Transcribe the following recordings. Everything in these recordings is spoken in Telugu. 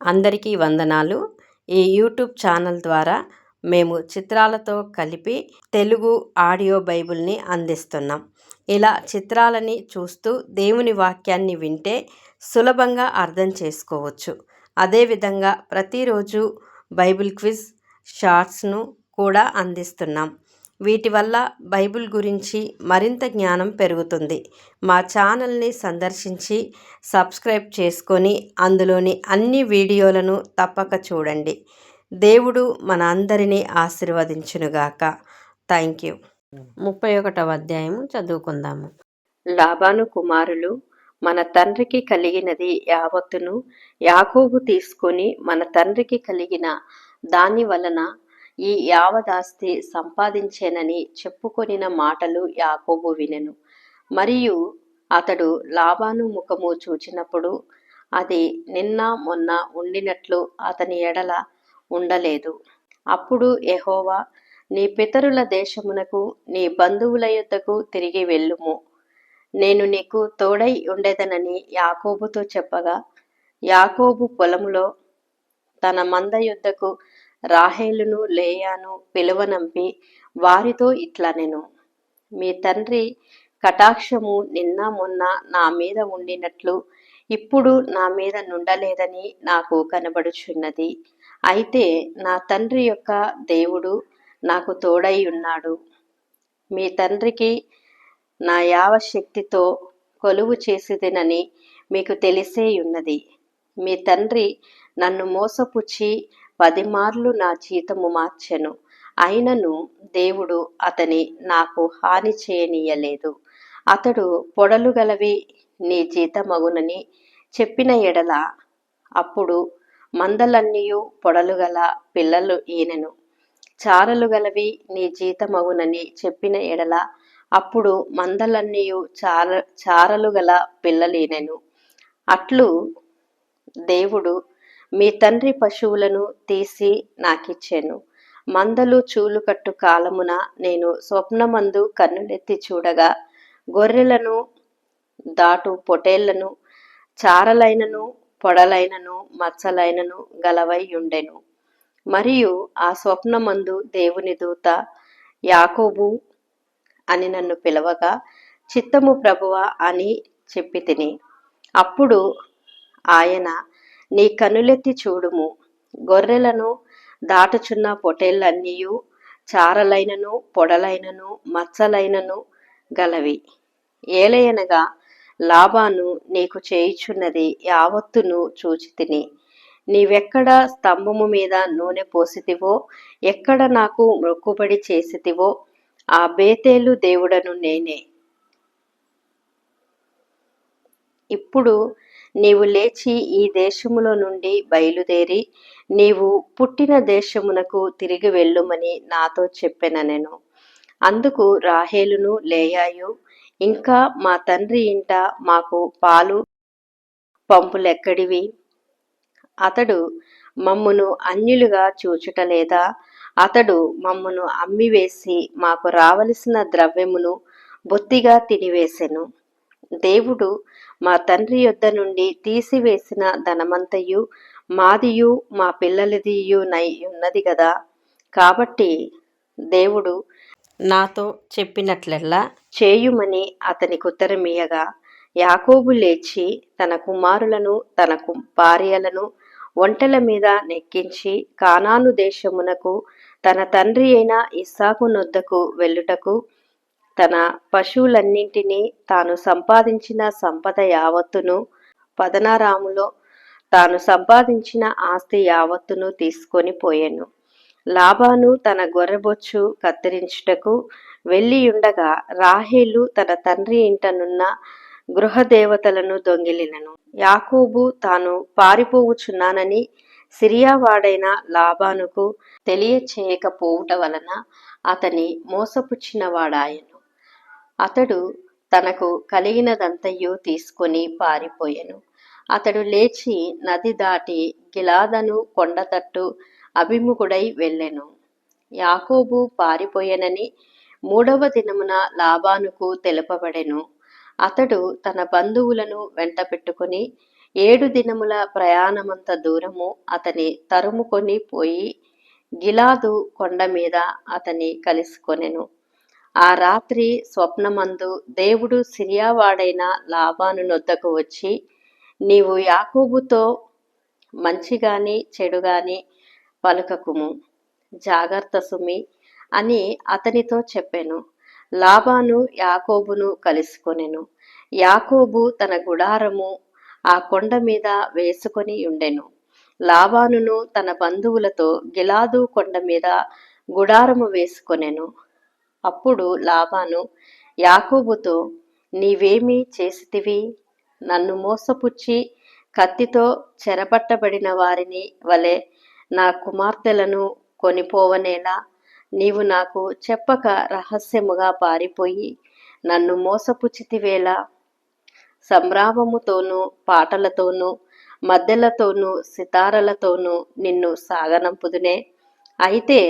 అందరికీ వందనాలు. ఈ యూట్యూబ్ ఛానల్ ద్వారా మేము చిత్రాలతో కలిపి తెలుగు ఆడియో బైబిల్ని అందిస్తున్నాం. ఇలా చిత్రాలని చూస్తూ దేవుని వాక్యాన్ని వింటే సులభంగా అర్థం చేసుకోవచ్చు. అదేవిధంగా ప్రతిరోజు బైబిల్ క్విజ్ షార్ట్స్ను కూడా అందిస్తున్నాం. వీటి వల్ల బైబిల్ గురించి మరింత జ్ఞానం పెరుగుతుంది. మా ఛానల్ని సందర్శించి సబ్స్క్రైబ్ చేసుకొని అందులోని అన్ని వీడియోలను తప్పక చూడండి. దేవుడు మన అందరినీ ఆశీర్వదించునుగాక. Thank you. 31వ అధ్యాయము చదువుకుందాము. లాబాను కుమారులు మన తండ్రికి కలిగినది యావత్తును యాకోబు తీసుకొని మన తండ్రికి కలిగిన దాని వలన ఈ యావదాస్తి సంపాదించేనని చెప్పుకొనిన మాటలు యాకోబు వినెను. మరియు అతడు లాబాను ముఖము చూచినప్పుడు అది నిన్న మొన్న ఉండినట్లు అతని ఎడల ఉండలేదు. అప్పుడు యెహోవా, నీ పితరుల దేశమునకు నీ బంధువుల యొద్దకు తిరిగి వెళ్ళుము, నేను నీకు తోడై ఉండేదనని యాకోబుతో చెప్పగా, యాకోబు పొలములో తన మంద యొద్దకు రాహేలును లేయాను పిలువనంపి వారితో ఇట్లనెను, మీ తండ్రి కటాక్షము నిన్న మొన్న నా మీద ఉండినట్లు ఇప్పుడు నా మీద నుండలేదని నాకు కనబడుచున్నది. అయితే నా తండ్రి యొక్క దేవుడు నాకు తోడై ఉన్నాడు. మీ తండ్రికి నా యావశక్తితో కొలువు చేసేదనని మీకు తెలిసే ఉన్నది. మీ తండ్రి నన్ను మోసపుచ్చి 10 మార్లు నా జీతము మార్చెను. అయినను దేవుడు అతని నాకు హాని చేయనీయలేదు. అతడు పొడలు గలవి నీ జీతమగునని చెప్పిన ఎడల అప్పుడు మందలన్నీయు పొడలు గల పిల్లలు ఈనెను. చారలు గలవి నీ జీతమగునని చెప్పిన ఎడల అప్పుడు మందలన్నీయు చారలు గల పిల్లలీనెను. అట్లు దేవుడు మీ తండ్రి పశువులను తీసి నాకిచ్చెను. మందలు చూలుకట్టు కాలమున నేను స్వప్నమందు కన్నులెత్తి చూడగా గొర్రెలను దాటు పొటేళ్లను చారలైనను పొడలైనను మచ్చలైనను గలవై ఉండెను. మరియు ఆ స్వప్నమందు దేవుని దూత యాకోబు అని నన్ను పిలవగా, చిత్తము ప్రభువా అని చెప్పి తిని. అప్పుడు ఆయన, నీ కనులెత్తి చూడుము, గొర్రెలను దాటుచున్న పొటేళ్లన్నీయు చారలైనను పొడలైనను మచ్చలైనను గలవి. ఏలయనగా లాబాను నీకు చేయుచున్నది యావత్తును చూచితిని. నీవెక్కడ స్తంభము మీద నూనె పోసితివో, ఎక్కడ నాకు మొక్కుబడి చేసితివో ఆ బేతేలు దేవుడను నేనే. ఇప్పుడు నీవు లేచి ఈ దేశములో నుండి బయలుదేరి నీవు పుట్టిన దేశమునకు తిరిగి వెళ్ళుమని నాతో చెప్పెననెను. అందుకు రాహేలును లేయాయు, ఇంకా మా తండ్రి ఇంట మాకు పాలు పంపులెక్కడివి? అతడు మమ్మును అన్యులుగా చూచుటలేదా? అతడు మమ్మును అమ్మివేసి మాకు రావలసిన ద్రవ్యమును బొత్తిగా తినివేసెను. దేవుడు మా తండ్రి యొద్ద నుండి తీసివేసిన ధనమంతయు మాదియు మా పిల్లలదియు నై ఉన్నది గదా. కాబట్టి దేవుడు నాతో చెప్పినట్లెల్లా చేయుమని అతనికి ఉత్తరమియ్యగా, యాకోబు లేచి తన కుమారులను తన భార్యలను ఒంటెల మీద నెక్కించి కానాను దేశమునకు తన తండ్రి అయిన ఇస్సాకు నొద్దకు వెళ్ళుటకు తన పశువులన్నింటినీ తాను సంపాదించిన సంపద యావత్తును పదనారాములో తాను సంపాదించిన ఆస్తి యావత్తును తీసుకొని పోయెను. లాబాను తన గొర్రెబొచ్చు కత్తిరించుటకు వెళ్ళియుండగా రాహేలు తన తండ్రి ఇంటనున్న గృహదేవతలను దొంగిలినెను. యాకోబు తాను పారిపోవుచున్నానని సిరియావాడైన లాబానుకు తెలియచేయకపోవుట వలన అతని మోసపుచ్చిన వాడాయెను. అతడు తనకు కలిగినదంతయు తీసుకొని పారిపోయెను. అతడు లేచి నది దాటి గిలాదను కొండతట్టు అభిముఖుడై వెళ్ళెను. యాకోబు పారిపోయెనని 3వ దినమున లాబానుకు తెలుపబడెను. అతడు తన బంధువులను వెంట పెట్టుకుని 7 దినముల ప్రయాణమంత దూరము అతని తరుముకొని పోయి గిలాదు కొండ మీద అతని కలుసుకొనెను. ఆ రాత్రి స్వప్నమందు దేవుడు సిరియావాడైన లాబాను నొద్దకు వచ్చి, నీవు యాకోబుతో మంచిగాని చెడుగాని పలుకకుము, జాగ్రత్త సుమి అని అతనితో చెప్పెను. లాబాను యాకోబును కలుసుకొనెను. యాకోబు తన గుడారము ఆ కొండ మీద వేసుకొని ఉండెను. లాబానును తన బంధువులతో గిలాదు కొండ మీద గుడారము వేసుకొనెను. అప్పుడు లాబాను యాకోబుతో, నీవేమి చేసితివి? నన్ను మోసపుచ్చి కత్తితో చెరపట్టబడిన వారిని వలె నా కుమార్తెలను కొనిపోవనేలా? నీవు నాకు చెప్పక రహస్యముగా పారిపోయి నన్ను మోసపుచ్చితివేలా? సంభ్రమముతోనూ పాటలతోనూ మద్దెలతోనూ సితారలతోనూ నిన్ను సాగనంపుదునే. అయితే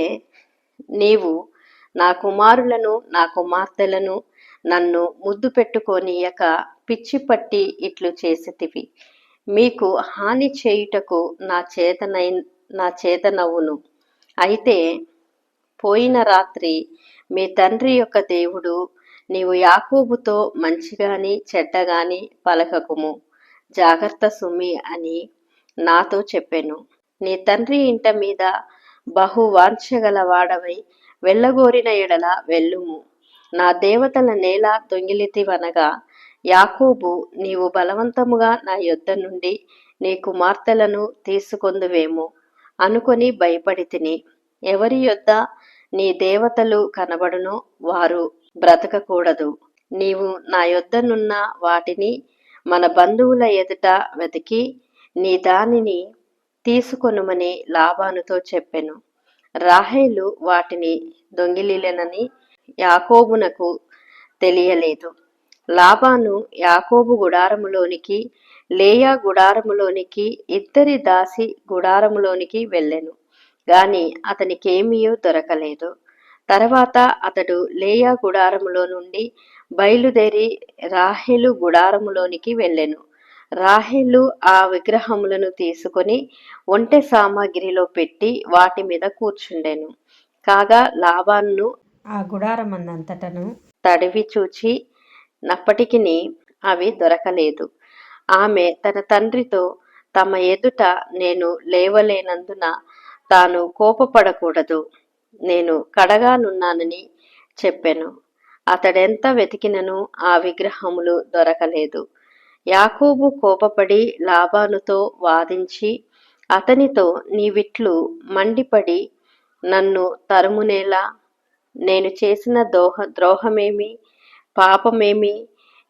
నీవు నా కుమారులను నా కుమార్తెలను నన్ను ముద్దు పెట్టుకోనియక పిచ్చి పట్టి ఇట్లు చేసితివి. మీకు హాని చేయుటకు నా చేతనవును. అయితే పోయిన రాత్రి మీ తండ్రి యొక్క దేవుడు, నీవు యాకోబుతో మంచిగాని చెడ్డగాని పలకకుము, జాగ్రత్త సుమి అని నాతో చెప్పెను. నీ తండ్రి ఇంట మీద బహు వాంఛగలవాడవై వెళ్ళగోరిన ఎడల వెళ్ళుము. నా దేవతల నేల దొంగిలితివనగా యాకోబు, నీవు బలవంతముగా నా యొద్ద నుండి నీ కుమార్తెలను తీసుకొందువేమో అనుకొని భయపడి తిని. ఎవరి యొద్ద నీ దేవతలు కనబడునో వారు బ్రతకకూడదు. నీవు నా యొద్దనున్న వాటిని మన బంధువుల ఎదుట వెతికి నీ దానిని తీసుకొనుమని లాబానుతో చెప్పెను. రాహేలు వాటిని దొంగిలిలెనని యాకోబునకు తెలియలేదు. లాబాను యాకోబు గుడారములోనికి, లేయా గుడారములోనికి, ఇద్దరి దాసి గుడారములోనికి వెళ్ళెను. గాని అతనికేమీయూ దొరకలేదు. తర్వాత అతడు లేయా గుడారములో నుండి బయలుదేరి రాహేలు గుడారములోనికి వెళ్ళెను. రాహేలు ఆ విగ్రహములను తీసుకొని ఒంటె సామాగ్రిలో పెట్టి వాటి మీద కూర్చుండెను. కాగా లాబాను ఆ గుడారమందంతటను తడివి చూచి నప్పటికిని అవి దొరకలేదు. ఆమె తన తండ్రితో, తమ ఎదుట నేను లేవలేనందున తాను కోపపడకూడదు, నేను కడగానున్నానని చెప్పెను. అతడెంత వెతికినను ఆ విగ్రహములు దొరకలేదు. యాకోబు కోపపడి లాబానుతో వాదించి అతనితో, నీవిట్లు మండిపడి నన్ను తరుమునేలా? నేను చేసిన ద్రోహమేమి, పాపమేమి?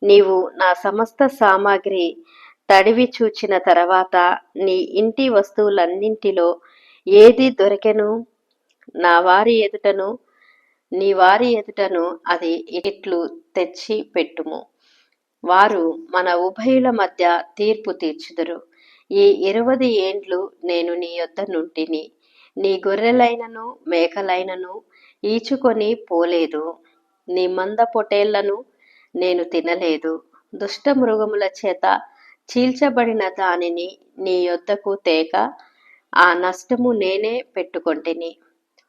నీవు నా సమస్త సామాగ్రి తడివి చూచిన తర్వాత నీ ఇంటి వస్తువులన్నింటిలో ఏది దొరికెను? నా వారి ఎదుటను నీ వారి ఎదుటను అది ఇట్లు తెచ్చి పెట్టుము. వారు మన ఉభయుల మధ్య తీర్పు తీర్చుదురు. ఈ 20 ఏండ్లు నేను నీ యొద్ద నుంటిని. నీ గొర్రెలైనను మేకలైనను ఈచుకొని పోలేదు. నీ మంద పొటేళ్లను నేను తినలేదు. దుష్ట మృగముల చేత చీల్చబడిన దానిని నీ యొద్దకు తేక ఆ నష్టము నేనే పెట్టుకొంటిని.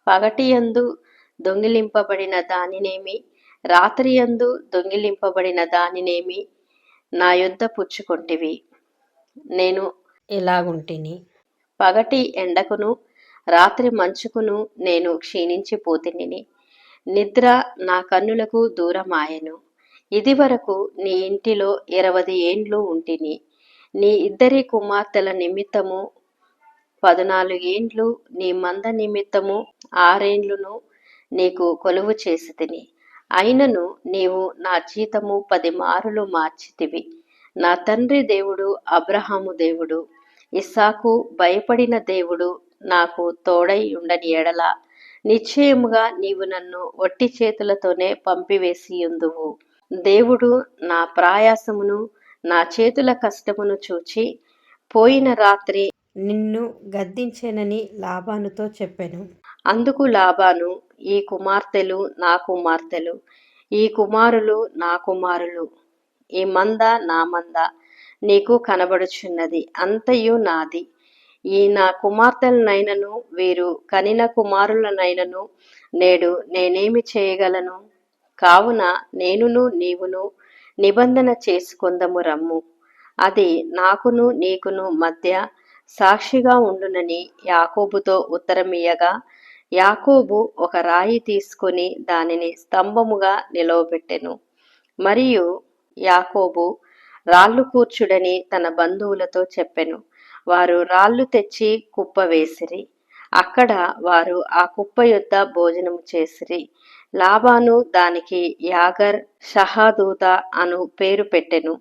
పగటియందు దొంగిలింపబడిన దానినేమి, రాత్రియందు దొంగిలింపబడిన దానినేమి నా యొద్ద పుచ్చుకొంటివి. నేను ఎలాగుంటిని? పగటి ఎండకును రాత్రి మంచుకును నేను క్షీణించిపోతిని. నిద్ర నా కన్నులకు దూరమాయెను. ఇదివరకు నీ ఇంటిలో 20 ఏండ్లు ఉంటిని. నీ ఇద్దరి కుమార్తెల నిమిత్తము 14 ఏండ్లు, నీ మంద నిమిత్తము 6 ఏండ్లును నీకు కొలువు చేసితిని. అయినను నీవు నా జీతము 10 మారులు మార్చితివి. నా తండ్రి దేవుడు అబ్రహాము దేవుడు, ఇస్సాకు భయపడిన దేవుడు నాకు తోడై ఉండని ఎడల నిశ్చయముగా నీవు నన్ను వట్టి చేతులతోనే పంపివేసియుందువు. దేవుడు నా ప్రయాసమును నా చేతుల కష్టమును చూచి పోయిన రాత్రి నిన్ను గద్దించెనని లాబానుతో చెప్పెను. అందుకు లాబాను, ఈ కుమార్తెలు నా కుమార్తెలు, ఈ కుమారులు నా కుమారులు, ఈ మంద నా మంద, నీకు కనబడుచున్నది, అంతయు నాది. ఈ నా కుమార్తెలనైనను వీరు కనిన కుమారులనైనను నేడు నేనేమి చేయగలను? కావున నేనును నీవును నిబంధన చేసుకొందము రమ్ము. అది నాకును నీకును మధ్య సాక్షిగా ఉండునని యాకోబుతో ఉత్తరమియ్యగా, యాకోబు ఒక రాయి తీసుకొని దానిని స్తంభముగా నిలవబెట్టెను. మరియు యాకోబు రాళ్ళు కూర్చుడని తన బంధువులతో చెప్పెను. వారు రాళ్ళు తెచ్చి కుప్ప వేసిరి. అక్కడ వారు ఆ కుప్ప యొద్ద భోజనము చేసిరి. లాబాను దానికి యాగర్ షహాదూత అను పేరు పెట్టెను.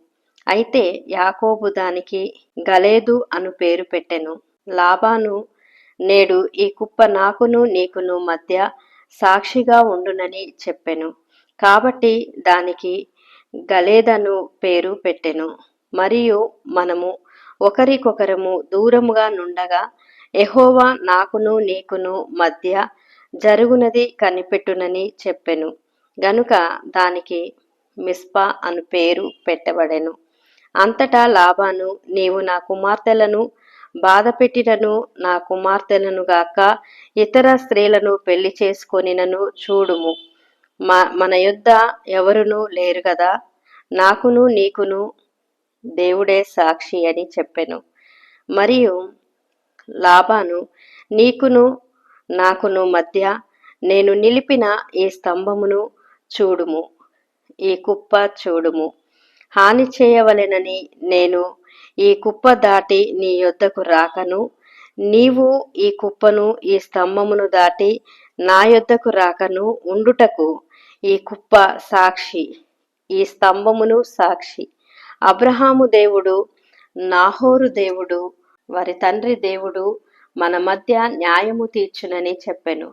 అయితే యాకోబు దానికి గలేదు అను పేరు పెట్టెను. లాబాను, నేడు ఈ కుప్ప నాకును నీకును మధ్య సాక్షిగా ఉండునని చెప్పెను. కాబట్టి దానికి గలేదను పేరు పెట్టెను. మరియు మనము ఒకరికొకరము దూరముగా నుండగా యెహోవా నాకును నీకును మధ్య జరుగునది కనిపెట్టునని చెప్పెను. గనుక దానికి మిస్పా అను పేరు పెట్టబడెను. అంతటా లాబాను, నీవు నా కుమార్తెలను బాధపెట్టినను నా కుమార్తెలను గాక ఇతర స్త్రీలను పెళ్లి చేసుకొనినను చూడుము, మన యొద్ద ఎవరునూ లేరు గదా, నాకును నీకును దేవుడే సాక్షి అని చెప్పెను. మరియు లాబాను, నీకును నాకును మధ్య నేను నిలిపిన ఈ స్తంభమును చూడుము, ఈ కుప్ప చూడుము. హాని చేయవలెనని నేను ఈ కుప్ప దాటి నీ యొద్దకు రాకను, నీవు ఈ కుప్పను ఈ స్తంభమును దాటి నా యొద్దకు రాకను ఉండుటకు ఈ కుప్ప సాక్షి, ఈ స్తంభమును సాక్షి. అబ్రహాము దేవుడు, నాహోరు దేవుడు, వారి తండ్రి దేవుడు మన మధ్య న్యాయము తీర్చునని చెప్పెను.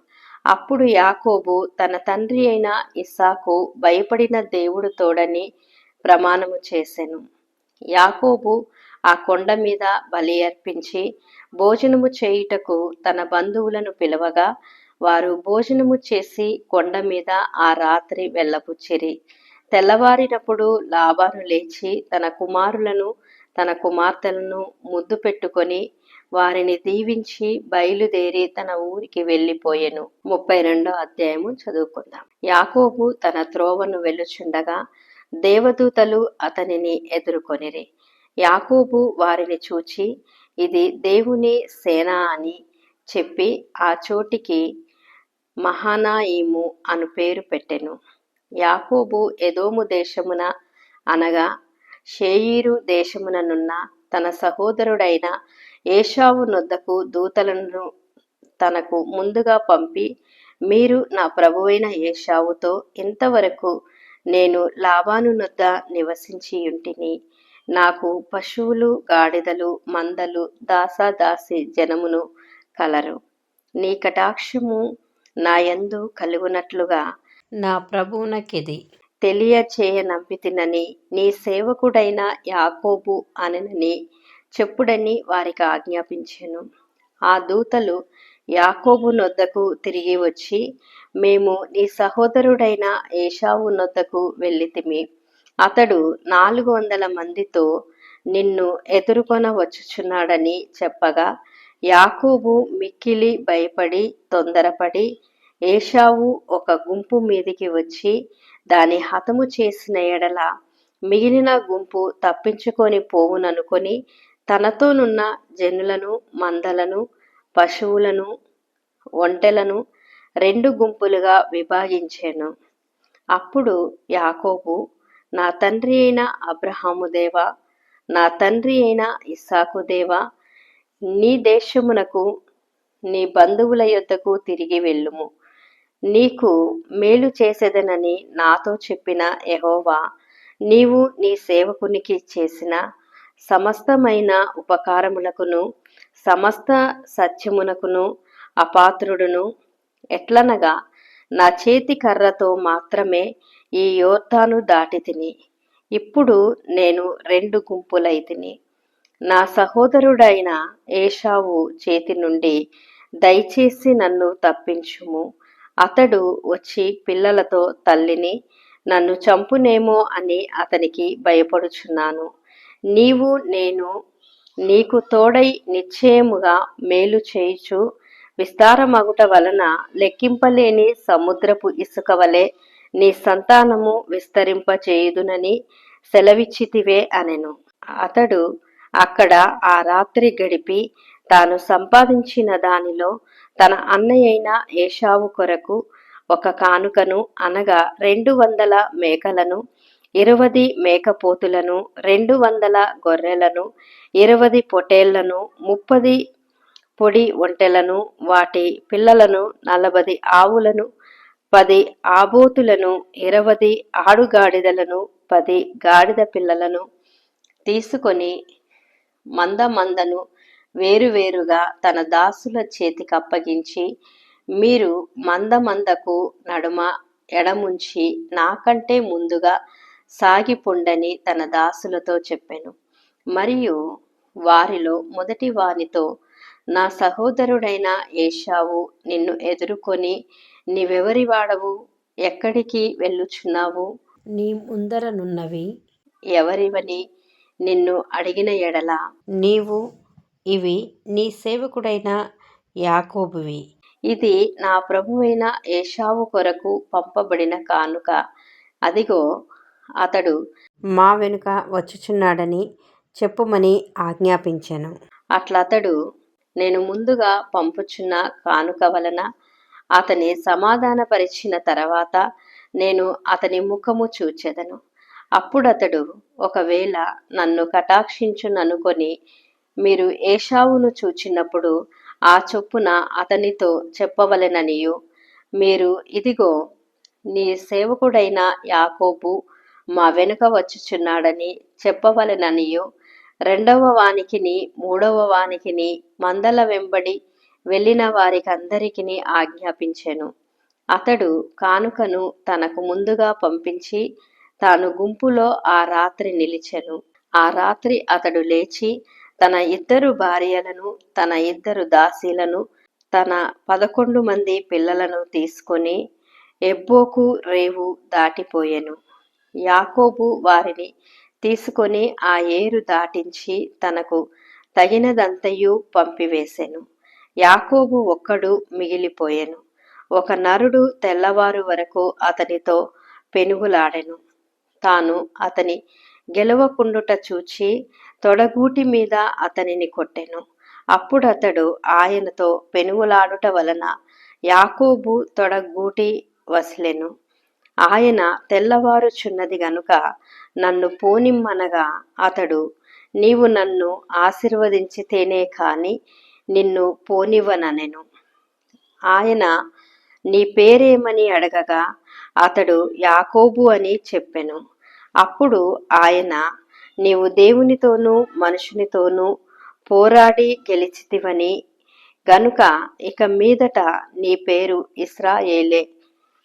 అప్పుడు యాకోబు తన తండ్రి అయిన ఇస్సాకు భయపడిన దేవుడు తోడని ప్రమాణము చేసెను. యాకోబు ఆ కొండ మీద బలి అర్పించి భోజనము చేయుటకు తన బంధువులను పిలవగా, వారు భోజనము చేసి కొండ మీద ఆ రాత్రి వెళ్ళబుచ్చిరి. తెల్లవారినప్పుడు లాబాను లేచి తన కుమారులను తన కుమార్తెలను ముద్దు పెట్టుకొని వారిని దీవించి బయలుదేరి తన ఊరికి వెళ్ళిపోయెను. 32వ అధ్యాయము చదువుకుందాం. యాకోబు తన త్రోవను వెళ్ళుచుండగా దేవదూతలు అతనిని ఎదుర్కొనిరి. యాకోబు వారిని చూచి, ఇది దేవుని సేన అని చెప్పి ఆ చోటికి మహానాయిము అను పేరు పెట్టెను. యాకోబు ఎదోము దేశమున అనగా షేయీరు దేశముననున్న తన సహోదరుడైన ఏశావు నొద్దకు దూతలను తనకు ముందుగా పంపి, మీరు నా ప్రభువైన ఏశావుతో, ఇంతవరకు నేను లాబాను నొద్ద నివసించియుంటిని. నాకు పశువులు, గాడిదలు, మందలు, దాసదాసి జనమును కలరు. నీ కటాక్షము నా యందు కలుగునట్లుగా నా ప్రభువునకిది తెలియచేయనంపితినని నీ సేవకుడైన యాకోబు అనెనని చెప్పుడని వారికి ఆజ్ఞాపించెను. ఆ దూతలు యాకోబు నొద్దకు తిరిగి వచ్చి, మేము నీ సహోదరుడైన ఏశావు నొద్దకు వెళ్ళితిమి. అతడు 400 మందితో నిన్ను ఎదుర్కొన వచ్చుచున్నాడని చెప్పగా, యాకోబు మిక్కిలి భయపడి తొందరపడి ఏశావు ఒక గుంపు మీదికి వచ్చి దాని హతము చేసిన ఎడల మిగిలిన గుంపు తప్పించుకొని పోవుననుకొని తనతోనున్న జనులను, మందలను, పశువులను, ఒంటెలను 2 గుంపులుగా విభాగించెను. అప్పుడు యాకోబు, నా తండ్రి అయిన అబ్రహాము దేవా, నా తండ్రి అయిన ఇస్సాకు దేవా, నీ దేశమునకు నీ బంధువుల యొద్దకు తిరిగి వెళ్ళుము. నీకు మేలు చేసేదనని నాతో చెప్పిన యెహోవా, నీవు నీ సేవకునికి చేసిన సమస్తమైన ఉపకారములకును సమస్త సత్యమునకును అపాత్రుడును. ఎట్లనగా నా చేతి కర్రతో మాత్రమే ఈ యోర్దాను దాటితిని. ఇప్పుడు నేను 2 గుంపులైతిని. నా సహోదరుడైన ఏశావు చేతి నుండి దయచేసి నన్ను తప్పించుము. అతడు వచ్చి పిల్లలతో తల్లిని నన్ను చంపునేమో అని అతనికి భయపడుచున్నాను. నీవు నేను నీకు తోడై నిశ్చయముగా మేలు చేయుచు విస్తారమగుట వలన లెక్కింపలేని సముద్రపు ఇసుక వలె నీ సంతానము విస్తరింపచేయుదునని సెలవిచ్చితివే అనెను. అతడు అక్కడ ఆ రాత్రి గడిపి తాను సంపాదించిన దానిలో తన అన్నయైన ఏశావు కొరకు ఒక కానుకను అనగా 200 మేకలను, 20 మేకపోతులను, 200 గొర్రెలను, 20 పొటేళ్లను, 30 పొడి ఒంటెలను, వాటి పిల్లలను, 40 ఆవులను, 10 ఆబోతులను, 20 ఆడుగాడిదలను, 10 గాడిద పిల్లలను తీసుకొని మందను వేరువేరుగా తన దాసుల చేతికప్పగించి, మీరు మందకు నడుమ ఎడముంచి నాకంటే ముందుగా సాగిపొండని తన దాసులతో చెప్పెను. మరియు వారిలో మొదటి వానితో, నా సహోదరుడైన ఏశావు నిన్ను ఎదుర్కొని, నీవెవరి వాడవు, ఎక్కడికి వెళ్ళుచున్నావు, నీ ముందరనున్నవి ఎవరివని నిన్ను అడిగిన ఎడల, నీవు ఇవి నీ సేవకుడైన యాకోబువి, ఇది నా ప్రభువైన ఏశావు కొరకు పంపబడిన కానుక, అదిగో అతడు మా వెనుక వచ్చుచున్నాడని చెప్పుమని ఆజ్ఞాపించెను. అట్లతడు, నేను ముందుగా పంపుచున్న కానుక వలన అతని సమాధానపరిచిన తర్వాత నేను అతని ముఖము చూచెదను. అప్పుడతడు, ఒకవేళ నన్ను కటాక్షించుననుకొని మీరు ఏశావును చూచినప్పుడు ఆ చొప్పున అతనితో చెప్పవలెననియు, మీరు ఇదిగో నీ సేవకుడైన యాకోబు మా వెనుక వచ్చుచున్నాడని చెప్పవలెననియు, రెండవ వానికిని మూడవ వానికిని మందల వెంబడి వెళ్ళిన వారికందరికిని ఆజ్ఞాపించెను. అతడు కానుకను తనకు ముందుగా పంపించి తాను గుంపులో ఆ రాత్రి నిలిచెను. ఆ రాత్రి అతడు లేచి తన 2 భార్యలను, తన 2 దాసీలను, తన 11 మంది పిల్లలను తీసుకొని ఎబ్బోకు రేవు దాటిపోయెను. యాకోబు వారిని తీసుకొని ఆ ఏరు దాటించి తనకు తగినదంతయు పంపివేసెను. యాకోబు ఒక్కడు మిగిలిపోయెను. ఒక నరుడు తెల్లవారు వరకు అతనితో పెనుగులాడెను. తాను అతని గెలవకుండుట చూచి తొడగూటి మీద అతనిని కొట్టెను. అప్పుడతడు ఆయనతో పెనుగులాడుట వలన యాకోబు తొడగూటి వసిలెను. ఆయన తెల్లవారుచున్నది గనుక నన్ను పోనిమ్మనగా అతడు, నీవు నన్ను ఆశీర్వదించితేనే కాని నిన్ను పోనివ్వననెను. ఆయన, నీ పేరేమని అడగగా అతడు యాకోబు అని చెప్పెను. అప్పుడు ఆయన, నీవు దేవునితోనూ మనుషునితోనూ పోరాడి గెలిచితివని గనుక ఇక మీదట నీ పేరు ఇశ్రాయేలే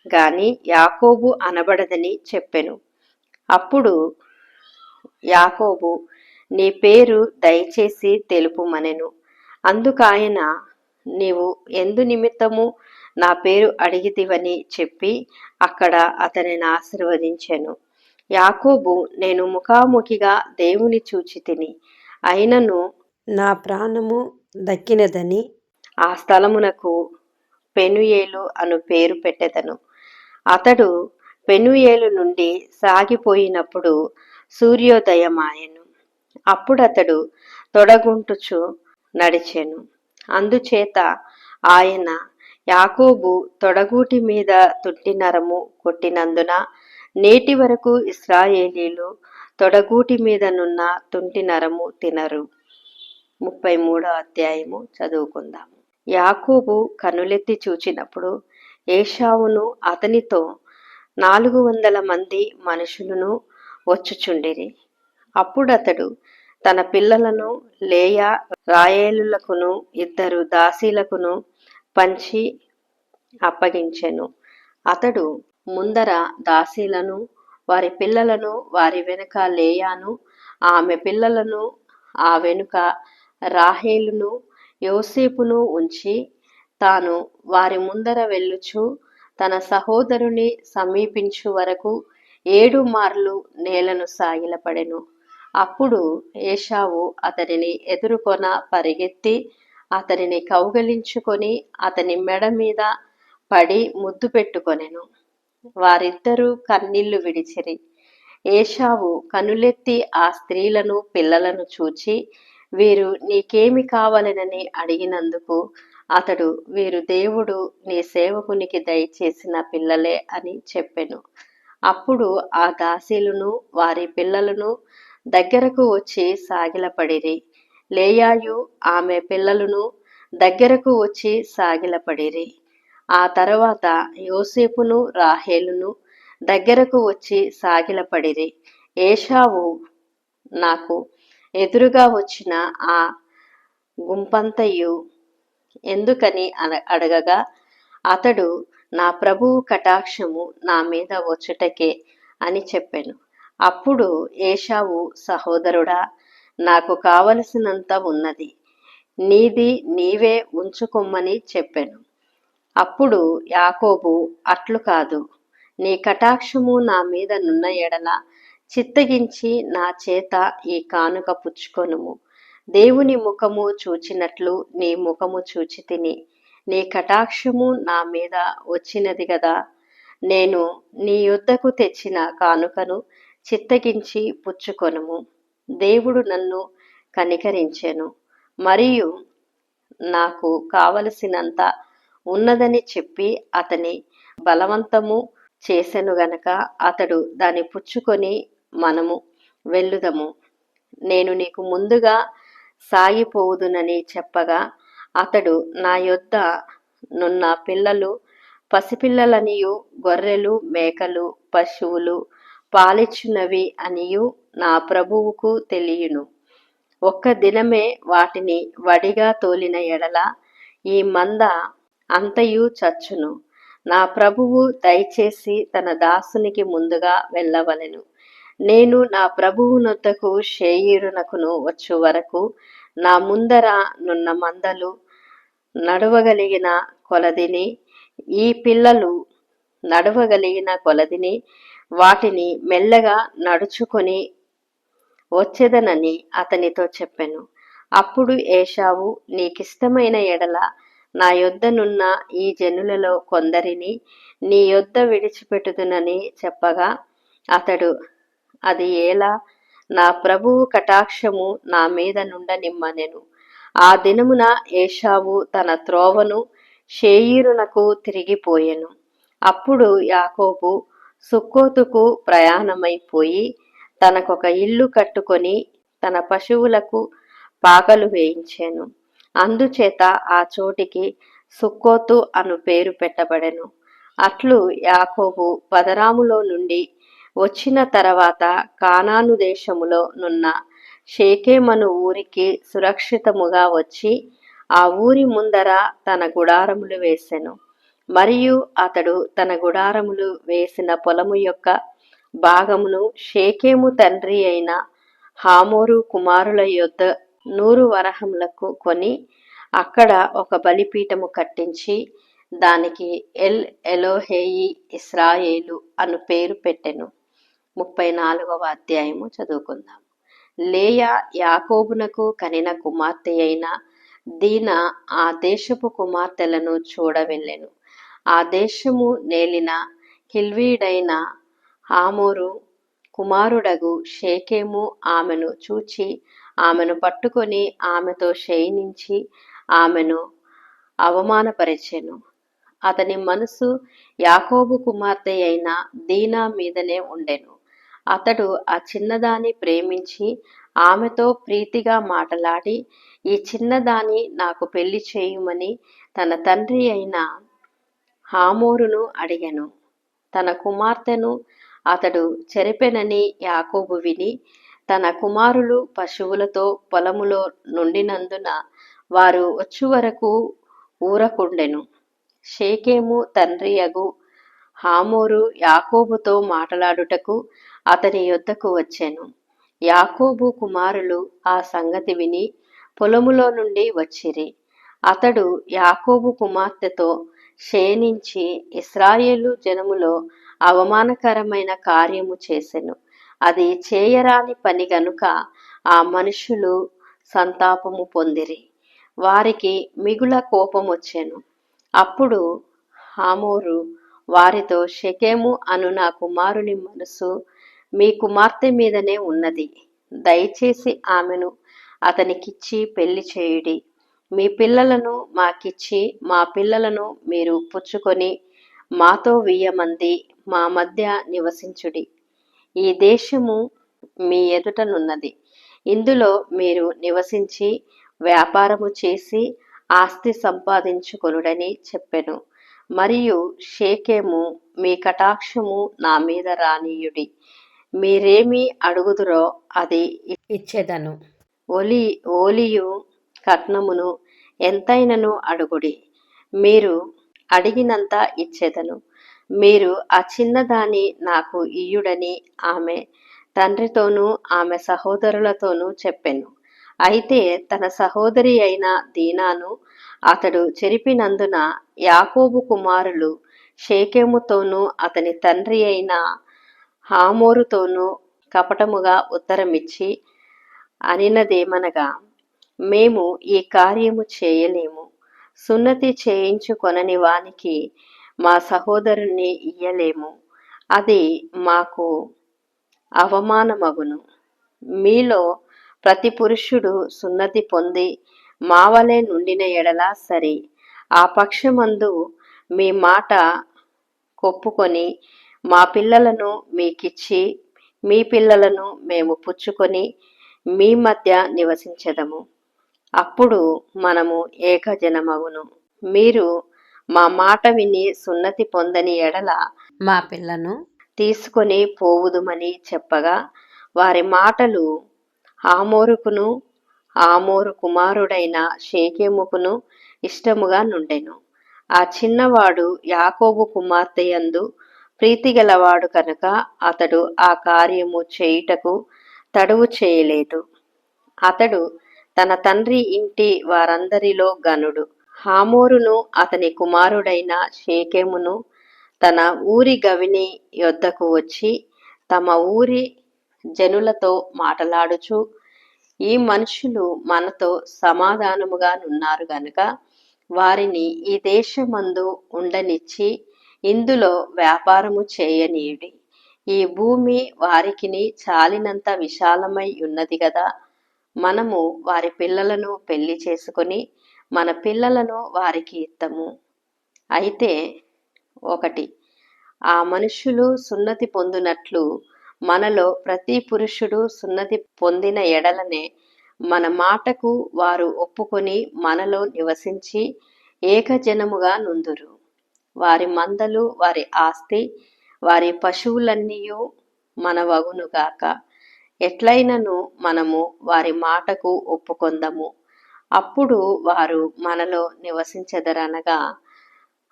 గాని యాకోబు అనబడదని చెప్పెను. అప్పుడు యాకోబు, నీ పేరు దయచేసి తెలుపుమనెను. అందుకాయన, నీవు ఎందు నిమిత్తము నా పేరు అడిగితివని చెప్పి అక్కడ అతనిని ఆశీర్వదించెను. యాకోబు, నేను ముఖాముఖిగా దేవుని చూచితిని, అయినను నా ప్రాణము దక్కినదని ఆ స్థలమునకు పెనుయేలు అను పేరు పెట్టెదను. అతడు పెనుయేలు నుండి సాగిపోయినప్పుడు సూర్యోదయమాయెను. అప్పుడతడు తొడగుంటుచు నడిచెను. అందుచేత ఆయన, యాకోబు తొడగూటి మీద తుంటినరము కొట్టినందున నేటి వరకు ఇశ్రాయేలీలు తొడగూటి మీదనున్న తుంటినరము తినరు. 33వ అధ్యాయము చదువుకుందాము. యాకోబు కనులెత్తి చూచినప్పుడు ఏశావును అతనితో 400 మంది మనుషులను వచ్చుచుండిరి. అప్పుడతడు తన పిల్లలను లేయా రాయేలులకును 2 దాసీలకును పంచి అప్పగించెను. అతడు ముందర దాసీలను, వారి పిల్లలను, వారి వెనుక లేయాను, ఆమె పిల్లలను, ఆ వెనుక రాహేలును, యోసేపును ఉంచి తాను వారి ముందర వెళ్ళుచు తన సహోదరుని సమీపించు వరకు 7 మార్లు నేలను సాగిలపడెను. అప్పుడు ఏశావు అతనిని ఎదుర్కొన పరిగెత్తి అతనిని కౌగలించుకొని అతని మెడ మీద పడి ముద్దు పెట్టుకొనెను. వారిద్దరూ కన్నీళ్లు విడిచిరి. ఏశావు కనులెత్తి ఆ స్త్రీలను పిల్లలను చూచి, వీరు నీకేమి కావలెనని అడిగినందుకు అతడు, వీరు దేవుడు నీ సేవకునికి దయచేసిన పిల్లలే అని చెప్పెను. అప్పుడు ఆ దాసీలును వారి పిల్లలను దగ్గరకు వచ్చి సాగిలపడిరి. లేయాయు ఆమె పిల్లలను దగ్గరకు వచ్చి సాగిలపడిరి. ఆ తర్వాత యోసేపును రాహేలును దగ్గరకు వచ్చి సాగిలపడిరి. ఏశావు నాకు ఎదురుగా వచ్చిన ఆ గుంపంతయు ఎందుకని అడగగా అతడు, నా ప్రభువు కటాక్షము నా మీద వచ్చుటకే అని చెప్పెను. అప్పుడు ఏశావు, సహోదరుడా, నాకు కావలసినంత ఉన్నది, నీది నీవే ఉంచుకొమ్మని చెప్పెను. అప్పుడు యాకోబు, అట్లు కాదు, నీ కటాక్షము నా మీద నున్న ఎడల చిత్తగించి నా చేత ఈ కానుక పుచ్చుకొనుము. దేవుని ముఖము చూచినట్లు నీ ముఖము చూచి తిని, నీ కటాక్షము నా మీద వచ్చినది గదా. నేను నీ యొద్దకు తెచ్చిన కానుకను చిత్తగించి పుచ్చుకొనుము. దేవుడు నన్ను కనికరించెను, మరియు నాకు కావలసినంత ఉన్నదని చెప్పి అతని బలవంతము చేసెను గనక అతడు దాన్ని పుచ్చుకొని, మనము వెళ్ళుదము, నేను నీకు ముందుగా సాగిపోవుదునని చెప్పగా అతడు, నా యొద్ద నున్న పిల్లలు పసిపిల్లలనియు గొర్రెలు మేకలు పశువులు పాలిచ్చునవి అనియు నా ప్రభువుకు తెలియను. ఒక్క దినమే వాటిని వడిగా తోలిన ఎడల ఈ మంద అంతయు చచ్చును. నా ప్రభువు దయచేసి తన దాసునికి ముందుగా వెళ్ళవలెను. నేను నా ప్రభువునొద్దకు షేయీరునకును వచ్చు వరకు నా ముందర నున్న మందలు నడవగలిగిన కొలదిని, ఈ పిల్లలు నడవగలిగిన కొలదిని వాటిని మెల్లగా నడుచుకొని వచ్చేదనని అతనితో చెప్పెను. అప్పుడు ఏశావు, నీకిష్టమైన ఎడల నా యొద్దనున్న ఈ జనులలో కొందరిని నీ యొద్ద విడిచిపెట్టుదునని చెప్పగా అతడు, అది ఎలా, నా ప్రభువు కటాక్షము నా మీద నుండనిమ్మనెను. ఆ దినమున ఏశావు తన త్రోవను షేయీరునకు తిరిగిపోయెను. అప్పుడు యాకోబు సుక్కోతుకు ప్రయాణమైపోయి తనకొక ఇల్లు కట్టుకొని తన పశువులకు పాకలు వేయించాను. అందుచేత ఆ చోటికి సుక్కోతు అను పేరు పెట్టబడెను. అట్లు యాకోబు పదరాములో నుండి వచ్చిన తర్వాత కానాను దేశములో నున్న షేకెమను ఊరికి సురక్షితముగా వచ్చి ఆ ఊరి ముందర తన గుడారములు వేసెను. మరియు అతడు తన గుడారములు వేసిన పొలము యొక్క భాగమును షేకెము తండ్రి అయిన హామోరు కుమారుల యొద్ద 100 వరహములకు కొని అక్కడ ఒక బలిపీఠము కట్టించి దానికి ఎల్ ఎలోహేయి ఇస్రాయేలు అను పేరు పెట్టెను. 34వ అధ్యాయము చదువుకుందాం. లేయా యాకోబునకు కనిన కుమార్తె అయిన దీనా ఆ దేశపు కుమార్తెలను చూడవెళ్ళెను. ఆ దేశము నేలిన హిల్వీడైన హామోరు కుమారుడగు షేకెము ఆమెను చూచి ఆమెను పట్టుకొని ఆమెతో శయనించి ఆమెను అవమానపరిచెను. అతని మనసు యాకోబు కుమార్తె అయిన దీనా మీదనే ఉండెను. అతడు ఆ చిన్నదాన్ని ప్రేమించి ఆమెతో ప్రీతిగా మాటలాడి, ఈ చిన్నదాన్ని నాకు పెళ్లి చేయుమని తన తండ్రి అయిన హామోరును అడిగెను. తన కుమార్తెను అతడు చెరిపెనని యాకోబు విని తన కుమారులు పశువులతో పొలములో నుండినందున వారు వచ్చు వరకు ఊరకుండెను. షేకెము తండ్రియగు హామోరు యాకోబుతో మాటలాడుటకు అతని యొద్దకు వచ్చెను. యాకోబు కుమారులు ఆ సంగతి విని పొలములో నుండి వచ్చిరి. అతడు యాకోబు కుమార్తెతో శయనించి ఇశ్రాయేలు జనములో అవమానకరమైన కార్యము చేసెను. అది చేయరాని పని గనుక ఆ మనుషులు సంతాపము పొందిరి. వారికి మిగుల కోపమొచ్చెను. అప్పుడు హమోరు వారితో, షెకెము అను నా కుమారుని మనసు మీ కుమార్తె మీదనే ఉన్నది. దయచేసి ఆమెను అతనికిచ్చి పెళ్లి చేయుడి. మీ పిల్లలను మాకిచ్చి మా పిల్లలను మీరు పుచ్చుకొని మాతో వెయ్యమంది మా మధ్య నివసించుడి. ఈ దేశము మీ ఎదుటనున్నది. ఇందులో మీరు నివసించి వ్యాపారము చేసి ఆస్తి సంపాదించుకొనుడని చెప్పెను. మరియు షేకెము, మీ కటాక్షము నా మీద రానీయుడి. మీరేమి అడుగుదురో అది ఇచ్చెదను. ఓలియు కట్నమును ఎంతైనను అడుగుడి, మీరు అడిగినంత ఇచ్చెదను. మీరు ఆ చిన్నదాని నాకు ఇయ్యుడని ఆమె తండ్రితోనూ ఆమె సహోదరులతోనూ చెప్పెను. అయితే తన సహోదరి అయిన దీనాను అతడు చెరిపినందున యాకోబు కుమారులు షేకెముతోనూ అతని తండ్రి అయిన హామోరుతోనూ కపటముగా ఉత్తరమిచ్చి అనినదేమనగా, మేము ఈ కార్యము చేయలేము. సున్నతి చేయించుకొనని వానికి మా సహోదరుణ్ణి ఇయ్యలేము. అది మాకు అవమానమగును. మీలో ప్రతి పురుషుడు సున్నతి పొంది మా వలె నుండిన ఎడల సరి. ఆ పక్షమందు మీ మాట కొప్పుకొని మా పిల్లలను మీకిచ్చి మీ పిల్లలను మేము పుచ్చుకొని మీ మధ్య నివసించెదము. అప్పుడు మనము ఏకజనమగును. మీరు మా మాట విని సున్నతి పొందని ఎడల మా పిల్లను తీసుకొని పోవుదుమని చెప్పగా, వారి మాటలు హామోరుకును ఆమోరు కుమారుడైన షేకెముకును ఇష్టముగా నుండెను. ఆ చిన్నవాడు యాకోబు కుమార్తె యందు ప్రీతిగలవాడు కనుక అతడు ఆ కార్యము చేయుటకు తడువు చేయలేదు. అతడు తన తండ్రి ఇంటి వారందరిలో గనుడు. హామోరును అతని కుమారుడైన షేకెమును తన ఊరి గవిని యొద్దకు వచ్చి తమ ఊరి జనులతో మాటలాడుచు, ఈ మనుషులు మనతో సమాధానముగా నున్నారు గనుక వారిని ఈ దేశమందు ఉండనిచ్చి ఇందులో వ్యాపారము చేయనీయుడి. ఈ భూమి వారికిని చాలినంత విశాలమై ఉన్నది గదా. మనము వారి పిల్లలను పెళ్లి చేసుకొని మన పిల్లలను వారికి ఇత్తము. అయితే 1, ఆ మనుష్యులు సున్నతి పొందునట్లు మనలో ప్రతి పురుషుడు సున్నతి పొందిన ఎడలనే మన మాటకు వారు ఒప్పుకొని మనలో నివసించి ఏకజనముగా నుందురు. వారి మందలు, వారి ఆస్తి, వారి పశువులన్నీయు మనవగునుగాక. ఎట్లయినను మనము వారి మాటకు ఒప్పుకొందము. అప్పుడు వారు మనలో నివసించెదరనగా,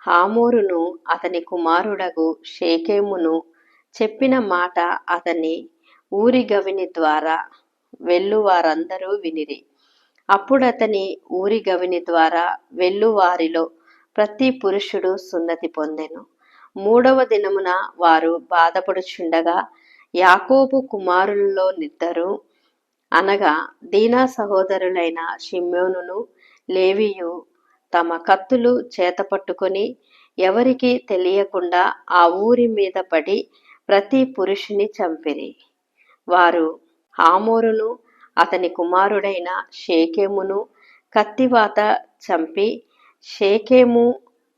హామోరును అతని కుమారుడగు షేకెమును చెప్పిన మాట అతని ఊరి గవిని ద్వారా వెళ్ళు వారందరూ వినిరి. అప్పుడతని ఊరి గవిని ద్వారా వెళ్ళు వారిలో ప్రతి పురుషుడు సున్నతి పొందెను. 3వ దినమున వారు బాధపడుచుండగా యాకోబు కుమారులలో నిద్దరు, అనగా దీనా సహోదరులైన షిమ్యోనును లేవియు తమ కత్తులు చేతపట్టుకొని ఎవరికి తెలియకుండా ఆ ఊరి మీద పడి ప్రతి పురుషుని చంపిరి. వారు హామోరును అతని కుమారుడైన షేకెమును కత్తివాత చంపి షేకెము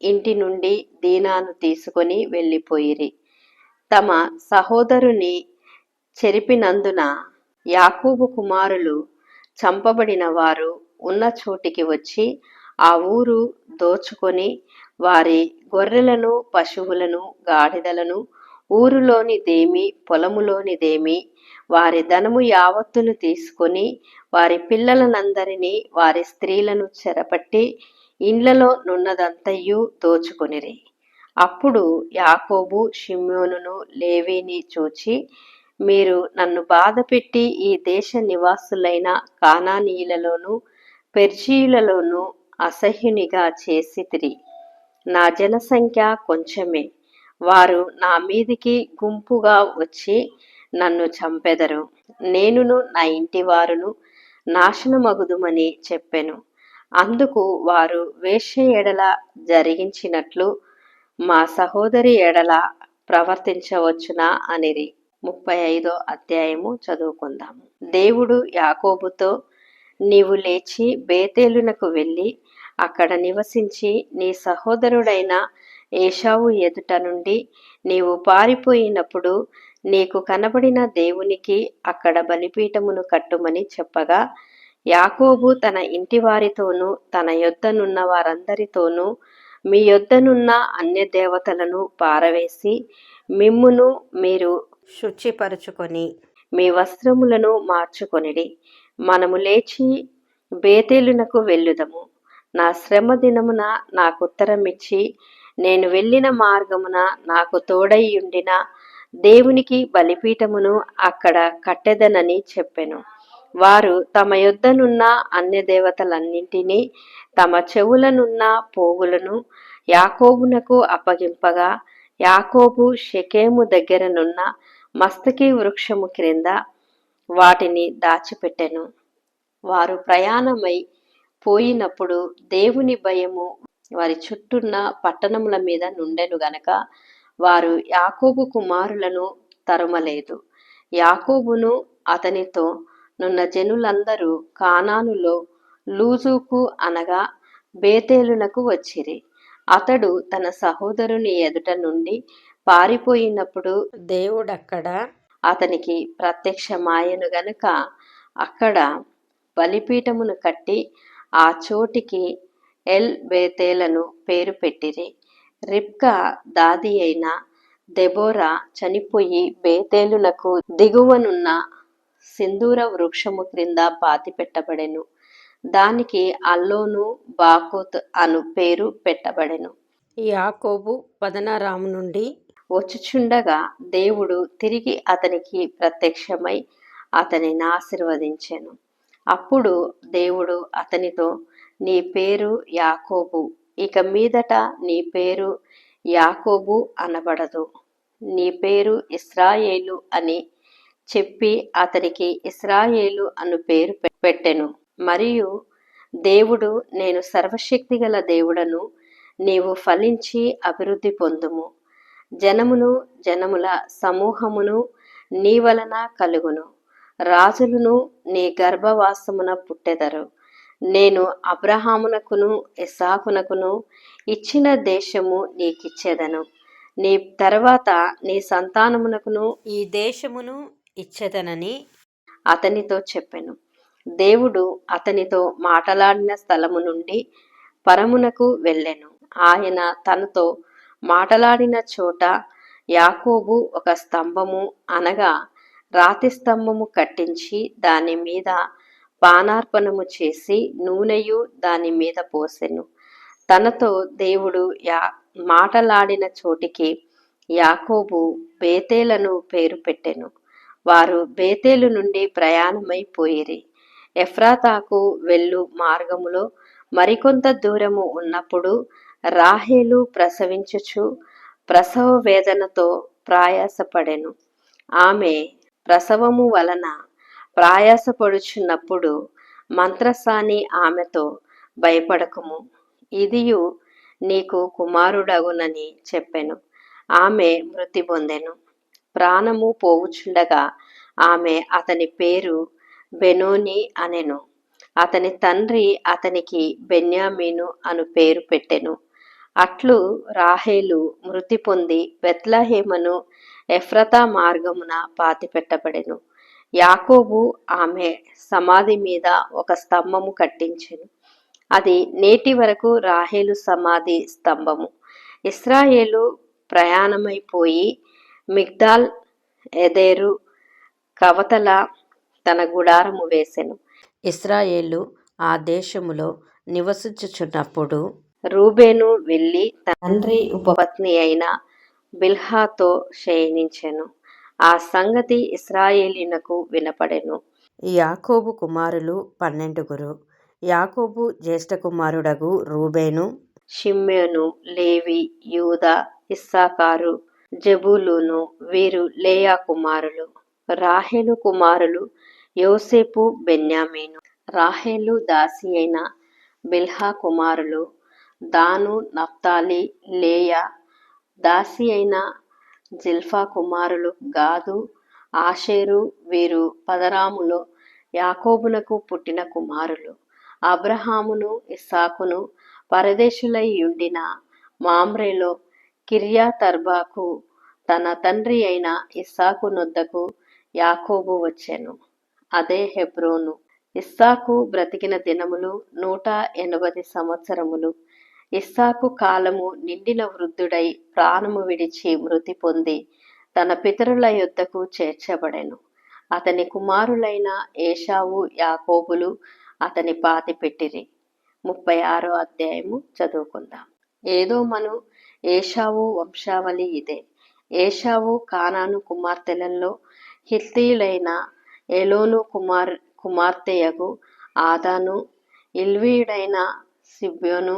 ఇంటి నుండి దీనాను తీసుకొని వెళ్ళిపోయిరి. తమ సహోదరుని చెరిపినందున యాకోబు కుమారులు చంపబడిన వారు ఉన్న చోటికి వచ్చి ఆ ఊరు దోచుకొని వారి గొర్రెలను, పశువులను, గాడిదలను, ఊరులోనిదేమి పొలములోనిదేమి వారి ధనము యావత్తును తీసుకొని వారి పిల్లలనందరినీ వారి స్త్రీలను చెరపట్టి ఇండ్లలో నున్నదంతయు దోచుకొనిరి. అప్పుడు యాకోబు షిమ్యోనును లేవీని చూచి, మీరు నన్ను బాధపెట్టి ఈ దేశ నివాసులైన కానానీయులలోను పెర్జీయులలోను అసహ్యునిగా చేసితిరి. నా జనసంఖ్య కొంచెమే. వారు నా మీదికి గుంపుగా వచ్చి నన్ను చంపెదరు, నేనును నా ఇంటివారును నాశనమగుదుమని చెప్పెను. అందుకు వారు వేశ్య ఎడల జరిగించినట్లు మా సహోదరి ఎడల ప్రవర్తించవచ్చునా అనిరి. 35వ అధ్యాయము చదువుకుందాము. దేవుడు యాకోబుతో, నీవు లేచి బేతేలునకు వెళ్ళి అక్కడ నివసించి నీ సహోదరుడైన ఏశావు ఎదుట నుండి నీవు పారిపోయినప్పుడు నీకు కనబడిన దేవునికి అక్కడ బలిపీఠమును కట్టుమని చెప్పగా, యాకోబు తన ఇంటి వారితోనూ తన యొద్దనున్న వారందరితోనూ మీ యొద్దనున్న అన్య దేవతలను పారవేసి మిమ్మును మీరు శుచిపరచుకొని మీ వస్త్రములను మార్చుకొనిడి. మనము లేచి బేతేలునకు వెళ్ళుదము. నా శ్రమ దినమున నాకు ఉత్తరమిచ్చి నేను వెళ్ళిన మార్గమున నాకు తోడైయుండిన దేవునికి బలిపీఠమును అక్కడ కట్టెదనని చెప్పెను. వారు తమ యొద్దనున్న అన్య దేవతలన్నింటినీ తమ చెవులనున్న పోగులను యాకోబునకు అప్పగింపగా, యాకోబు షెకెము దగ్గరనున్న మస్తకి వృక్షము క్రింద వాటిని దాచిపెట్టెను. వారు ప్రయాణమై పోయినప్పుడు దేవుని భయము వారి చుట్టూన్న పట్టణముల మీద నుండెను గనక వారు యాకోబు కుమారులను తరుమలేదు. యాకోబును అతనితో నున్న జనులందరూ కానానులో లూజుకు అనగా బేతేలునకు వచ్చిరి. అతడు తన సహోదరుని ఎదుట నుండి పారిపోయినప్పుడు దేవుడక్కడ అతనికి ప్రత్యక్షమాయెను గనుక అక్కడ బలిపీఠమును కట్టి ఆ చోటికి ఎల్ బేతేలను పేరు పెట్టిరి. రిబ్కా దాది అయిన దెబోరా చనిపోయి బేతేలునకు దిగువనున్న సింధూర వృక్షము క్రింద పాతిపెట్టబడెను. దానికి అల్లోను బాకోత్ అను పేరు పెట్టబడెను. యాకోబు పదనరాము నుండి వచ్చుచుండగా దేవుడు తిరిగి అతనికి ప్రత్యక్షమై అతనిని ఆశీర్వదించెను. అప్పుడు దేవుడు అతనితో, నీ పేరు యాకోబు, ఇక మీదట నీ పేరు యాకోబు అనబడదు, నీ పేరు ఇశ్రాయేలు అని చెప్పి అతనికి ఇశ్రాయేలు అను పేరు పెట్టెను. మరియు దేవుడు, నేను సర్వశక్తిగల దేవుడను, నీవు ఫలించి అభివృద్ధి పొందుము, జనమును జనముల సమూహమును నీ వలన కలుగును, రాజులను నీ గర్భవాసమున పుట్టెదరు. నేను అబ్రహామునకును ఇస్సాకునకును ఇచ్చిన దేశము నీకిచ్చెదను, నీ తర్వాత నీ సంతానమునకును ఈ దేశమును ఇచ్చెదనని అతనితో చెప్పెను. దేవుడు అతనితో మాటలాడిన స్థలము నుండి పరమునకు వెళ్ళెను. ఆయన తనతో మాటలాడిన చోట యాకోబు ఒక స్తంభము అనగా రాతి స్తంభము కట్టించి దాని మీద పానార్పణము చేసి నూనెయు దాని మీద పోసెను. తనతో దేవుడు మాటలాడిన చోటికి యాకోబు బేతేలను పేరు పెట్టెను. వారు బేతేలు నుండి ప్రయాణమైపోయిరి. ఎఫ్రాతాకు వెళ్ళు మార్గములో మరికొంత దూరము ఉన్నప్పుడు రాహేలు ప్రసవించుచు ప్రసవ వేదనతో ప్రయాసపడెను. ఆమె ప్రసవము వలన ప్రయాసపడుచున్నప్పుడు మంత్రసాని ఆమెతో, భయపడకుము, ఇదియు నీకు కుమారుడగునని చెప్పెను. ఆమె మృతి పొందెను. ప్రాణము పోవుచుండగా ఆమె అతని పేరు బెనోని అనెను. అతని తండ్రి అతనికి బెన్యామీను అను పేరు పెట్టెను. అట్లు రాహేలు మృతి పొంది బెత్లెహేమును ఎఫ్రతా మార్గమున పాతిపెట్టబడెను. యాకోబు ఆమె సమాధి మీద ఒక స్తంభము కట్టించెను. అది నేటి వరకు రాహేలు సమాధి స్తంభము. ఇశ్రాయేలు ప్రయాణమైపోయి మిగ్దాల్ ఎదెరు కవతల తన గుడారము వేసెను. ఇశ్రాయేలు ఆ దేశములో నివసించుచున్నప్పుడు రూబేను వెళ్ళి తండ్రి ఉపపత్ని అయిన బిల్హాతో శయనించెను. ఆ సంగతి ఇశ్రాయేలీనకు వినపడెను. యాకోబు కుమారులు 12. యాకోబు జ్యేష్ఠ కుమారుడగు రూబేను, షిమ్యోను, లేవి, యూదా, ఇస్సాకారు, జెబూలూను వీరు లేయా కుమారులు. రాహేలు కుమారులు యోసేపు బెన్యామీను. రాహేలు దాసి అయిన బిల్హా కుమారులు దాను నఫ్తాలి లేయా. దాసి అయిన జిల్ఫా కుమారులు గాదు ఆషేరు. వీరు పదరాములో యాకోబునకు పుట్టిన కుమారులు. అబ్రహామును ఇస్సాకును పరదేశులై యుండిన మామ్రేలో కిర్యాతర్బాకు తన తండ్రి అయిన ఇస్సాకు నొద్దకు యాకోబు వచ్చెను. అదే హెబ్రోను. ఇస్సాకు బ్రతికిన దినములు 180 సంవత్సరములు. ఇస్సాకు కాలము నిండిన వృద్ధుడై ప్రాణము విడిచి మృతి పొంది తన పితరుల యొద్దకు చేర్చబడెను. అతని కుమారులైన ఏశావు యాకోబులు అతని పాతిపెట్టిరి. 36వ అధ్యాయము చదువుకుందాం. ఏదోమను ఏశావు వంశావళి ఇదే. ఏశావు కానాను కుమార్తెలలో హిత్తీయులైన ఎలోను కుమార్తెయగు ఆదాను, ఇల్వీయుడైన సిబ్యోను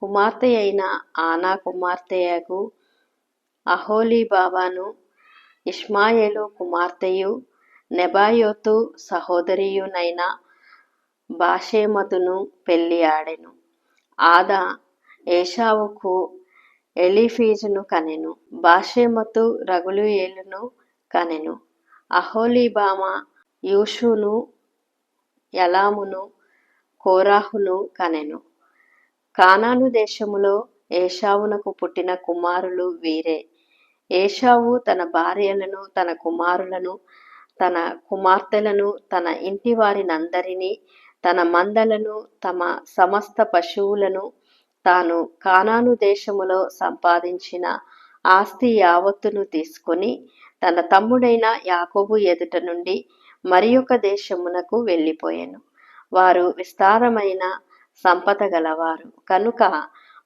కుమార్తె అయిన ఆనా కుమార్తెయగు అహోలీబాబాను, ఇష్మాయేలు కుమార్తెయు నెబాయోతు సహోదరియునైన బాషేమతును పెళ్లి ఆడెను. ఆదా ఏశావుకు ఎలీఫీజును కనెను. బాషేమతు రగులుయేలును కనెను. అహోలీబామ యూషును, యలామును, కోరాహును కనెను. కానాను దేశములో ఏశావునకు పుట్టిన కుమారులు వీరే. ఏశావు తన భార్యలను, తన కుమారులను, తన కుమార్తెలను, తన ఇంటి వారినందరినీ, తన మందలను, తమ సమస్త పశువులను, తాను కానాను దేశములో సంపాదించిన ఆస్తి యావత్తును తీసుకొని తన తమ్ముడైన యాకోబు ఎదుట నుండి మరి ఒక దేశమునకు వెళ్ళిపోయెను. వారు విస్తారమైన సంపద గలవారు కనుక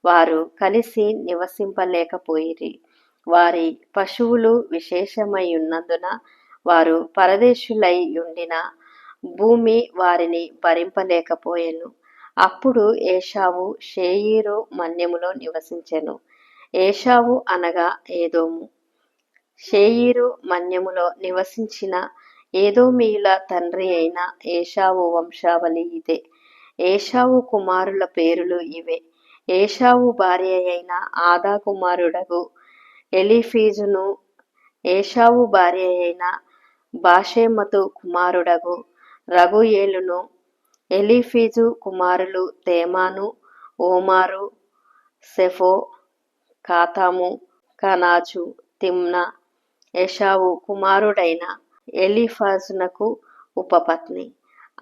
వారు కలిసి నివసింపలేకపోయిరి. వారి పశువులు విశేషమై ఉన్నందున వారు పరదేశులై యుండిన భూమి వారిని భరింపలేకపోయెను. అప్పుడు ఏశావు షేయీరు మన్యములో నివసించెను. ఏశావు అనగా ఏదోము. షేయీరు మన్యములో నివసించిన ఏదోమీయుల తండ్రి అయిన ఏశావు వంశావళి ఇదే. ఏశావు కుమారుల పేరులు ఇవే. ఏశావు భార్య అయిన ఆదా కుమారుడగు ఎలీఫీజును, ఏశావు భార్య అయిన బాషేమతు కుమారుడగు రగుయేలును. ఎలీఫీజు కుమారులు తేమాను, ఓమారు, సెఫో, కాతాము, కనాజు, తిమ్నా. ఏశావు కుమారుడైన ఎలీఫాజునకు ఉపపత్ని.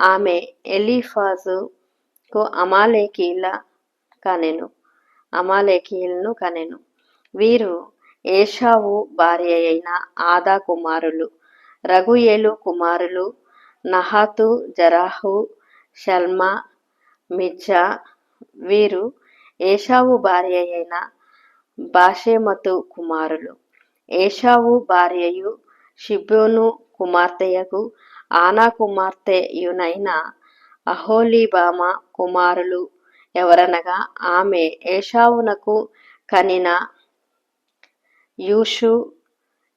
ఆమె ఎలీఫాజుకు అమాలేకీయులను కనెను. వీరు ఏశావు భార్య అయిన ఆదా కుమారులు. రగుయేలు కుమారులు నహాతు, జరాహు, షల్మా, మిజ్జా. వీరు ఏశావు భార్య అయిన బాషేమతు కుమారులు. ఏశావు భార్యయు షిబ్యోను కుమార్తెయగు ఆనా కుమార్తెయునైన అహోలీబామ కుమారులు ఎవరనగా ఆమె ఏశావునకు కనిన యూషు,